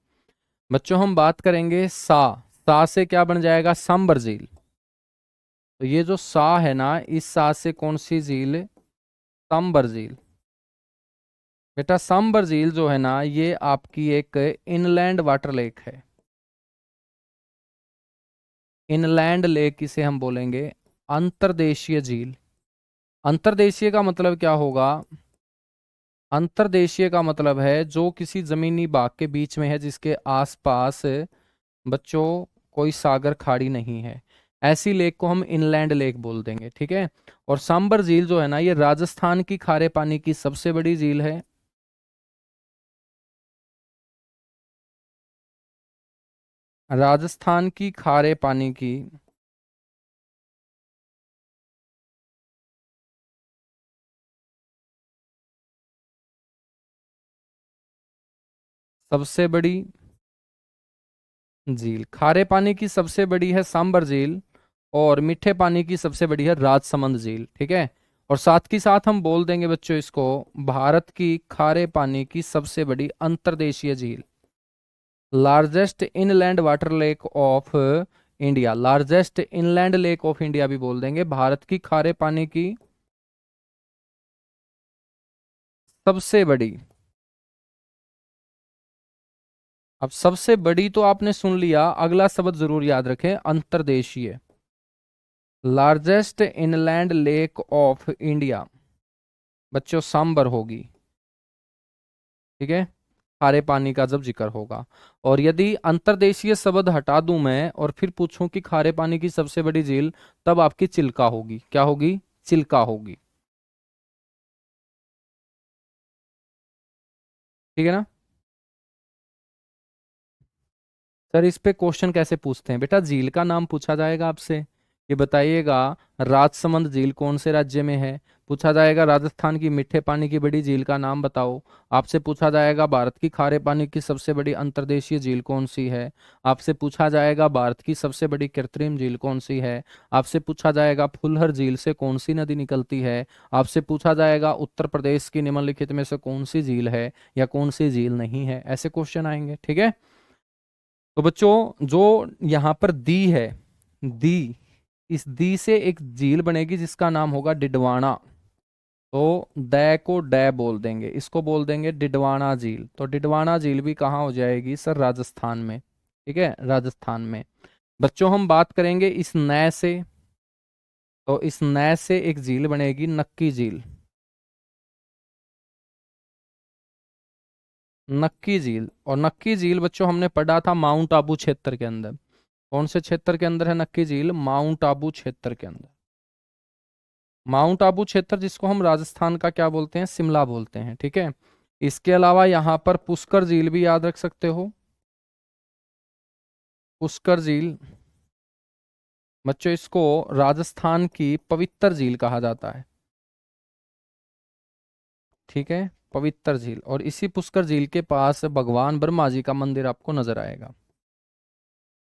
बच्चों हम बात करेंगे सा से क्या बन जाएगा? सांबर झील। तो ये जो सा है ना, इस सा से कौन सी झील? सांबर झील। बेटा सांबर झील जो है ना, ये आपकी एक इनलैंड वाटर लेक है। इनलैंड लेक इसे हम बोलेंगे, अंतर्देशीय झील। अंतर्देशीय का मतलब क्या होगा? अंतर्देशीय का मतलब है जो किसी जमीनी भाग के बीच में है, जिसके आसपास बच्चों कोई सागर खाड़ी नहीं है। ऐसी लेक को हम इनलैंड लेक बोल देंगे, ठीक है। और सांबर झील जो है ना, ये राजस्थान की खारे पानी की सबसे बड़ी झील है। राजस्थान की खारे पानी की सबसे बड़ी झील, खारे पानी की सबसे बड़ी है सांबर झील, और मीठे पानी की सबसे बड़ी है राजसमंद झील, ठीक है। और साथ ही साथ हम बोल देंगे बच्चों इसको, भारत की खारे पानी की सबसे बड़ी अंतर्देशीय झील, largest inland water lake of India. Largest inland lake of India भी बोल देंगे, भारत की खारे पानी की सबसे बड़ी। अब सबसे बड़ी तो आपने सुन लिया, अगला शब्द जरूर याद रखें, अंतर्देशीय। Largest inland lake of India बच्चों सांबर होगी, ठीक है, खारे पानी का जब जिक्र होगा। और यदि अंतर्देशीय शब्द हटा दूं मैं और फिर पूछूं कि खारे पानी की सबसे बड़ी झील, तब आपकी चिल्का होगी। क्या होगी? चिल्का होगी, ठीक है ना। सर इस पे क्वेश्चन कैसे पूछते हैं? बेटा झील का नाम पूछा जाएगा आपसे, ये बताइएगा राजसमंद झील कौन से राज्य में है। पूछा जाएगा राजस्थान की मीठे पानी की बड़ी झील का नाम बताओ। आपसे पूछा जाएगा भारत की खारे पानी की सबसे बड़ी अंतर्देशीय झील कौन सी है। आपसे पूछा जाएगा भारत की सबसे बड़ी कृत्रिम झील कौन सी है। आपसे पूछा जाएगा फुलहर झील से कौन सी नदी निकलती है। आपसे पूछा जाएगा उत्तर प्रदेश की निम्नलिखित में से कौन सी झील है या कौन सी झील नहीं है। ऐसे क्वेश्चन आएंगे, ठीक है। तो बच्चों जो यहाँ पर दी है, दी, इस दी से एक झील बनेगी जिसका नाम होगा डिडवाना। तो दै को डै बोल देंगे, इसको बोल देंगे डिडवाना झील। तो डिडवाना झील भी कहाँ हो जाएगी? सर राजस्थान में, ठीक है, राजस्थान में। बच्चों हम बात करेंगे इस नए से, तो इस नए से एक झील बनेगी नक्की झील। नक्की झील, और नक्की झील बच्चों हमने पढ़ा था माउंट आबू क्षेत्र के अंदर। कौन से क्षेत्र के अंदर है नक्की झील? माउंट आबू क्षेत्र के अंदर। माउंट आबू क्षेत्र जिसको हम राजस्थान का क्या बोलते हैं? शिमला बोलते हैं, ठीक है। इसके अलावा यहाँ पर पुष्कर झील भी याद रख सकते हो, पुष्कर झील। बच्चों इसको राजस्थान की पवित्र झील कहा जाता है। ठीक है, पवित्र झील। और इसी पुष्कर झील के पास भगवान ब्रह्मा जी का मंदिर आपको नजर आएगा।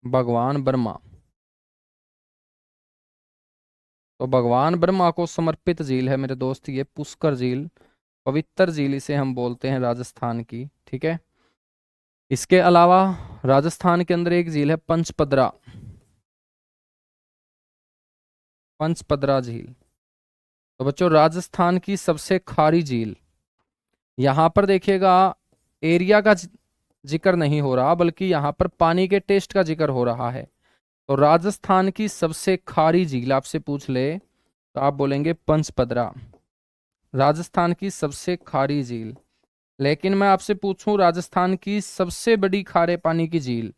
भगवान ब्रह्मा, तो भगवान ब्रह्मा को समर्पित झील है मेरे दोस्त ये पुष्कर झील, पवित्र झील इसे हम बोलते हैं राजस्थान की। ठीक है, इसके अलावा राजस्थान के अंदर एक झील है पंचपदरा, पंचपदरा झील। तो बच्चों राजस्थान की सबसे खारी झील, यहां पर देखिएगा एरिया का जिक्र नहीं हो रहा बल्कि यहां पर पानी के टेस्ट का जिक्र हो रहा है। तो राजस्थान की सबसे खारी झील आपसे पूछ ले तो आप बोलेंगे पंचपदरा, राजस्थान की सबसे खारी झील। लेकिन मैं आपसे पूछूं राजस्थान की सबसे बड़ी खारे पानी की झील,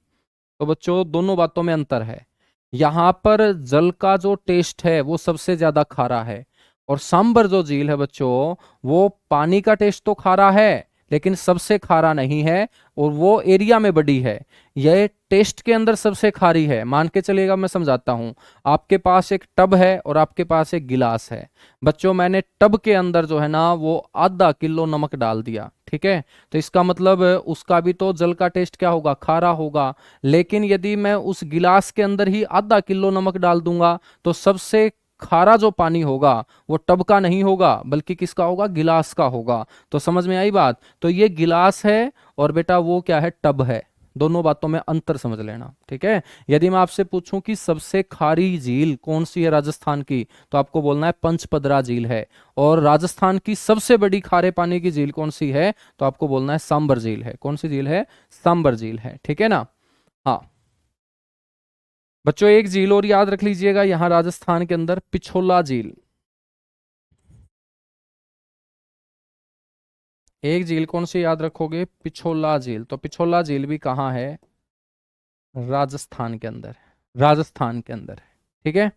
तो बच्चों दोनों बातों में अंतर है। यहां पर जल का जो टेस्ट है वो सबसे ज्यादा खारा है, और सांबर जो झील है बच्चों वो पानी का टेस्ट तो खारा है लेकिन सबसे खारा नहीं है, और वो एरिया में बड़ी है। यह टेस्ट के अंदर सबसे खारी है। मान के चलिएगा, मैं समझाता हूं। आपके पास एक टब है और आपके पास एक गिलास है। बच्चों मैंने टब के अंदर जो है ना वो आधा किलो नमक डाल दिया। ठीक है, तो इसका मतलब उसका भी तो जल का टेस्ट क्या होगा, खारा होगा। लेकिन यदि मैं उस गिलास के अंदर ही आधा किलो नमक डाल दूंगा तो सबसे खारा जो पानी होगा वो टब का नहीं होगा बल्कि किसका होगा, गिलास का होगा। तो समझ में आई बात। तो ये गिलास है और बेटा वो क्या है, टब है। दोनों बातों में अंतर समझ लेना। ठीक है, यदि मैं आपसे पूछूं कि सबसे खारी झील कौन सी है राजस्थान की, तो आपको बोलना है पंचपदरा झील है। और राजस्थान की सबसे बड़ी खारे पानी की झील कौन सी है, तो आपको बोलना है सांबर झील है। कौन सी झील है, सांबर झील है। ठीक है ना। हाँ बच्चों एक झील और याद रख लीजिएगा यहां राजस्थान के अंदर, पिछोला झील। एक झील कौन सी याद रखोगे, पिछोला झील। तो पिछोला झील भी कहाँ है, राजस्थान के अंदर, राजस्थान के अंदर है। ठीक है,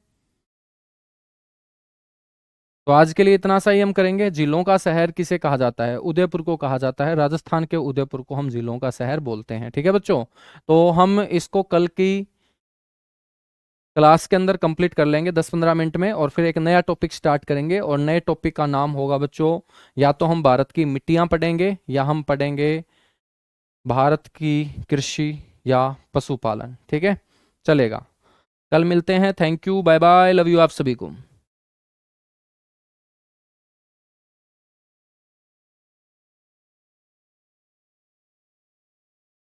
तो आज के लिए इतना सा ही हम करेंगे। झीलों का शहर किसे कहा जाता है, उदयपुर को कहा जाता है। राजस्थान के उदयपुर को हम झीलों का शहर बोलते हैं। ठीक है बच्चों, तो हम इसको कल की क्लास के अंदर कंप्लीट कर लेंगे 10-15 मिनट में, और फिर एक नया टॉपिक स्टार्ट करेंगे। और नए टॉपिक का नाम होगा बच्चों, या तो हम भारत की मिट्टियां पढ़ेंगे या हम पढ़ेंगे भारत की कृषि या पशुपालन। ठीक है, चलेगा। कल मिलते हैं। Thank you, bye bye, love you आप सभी को।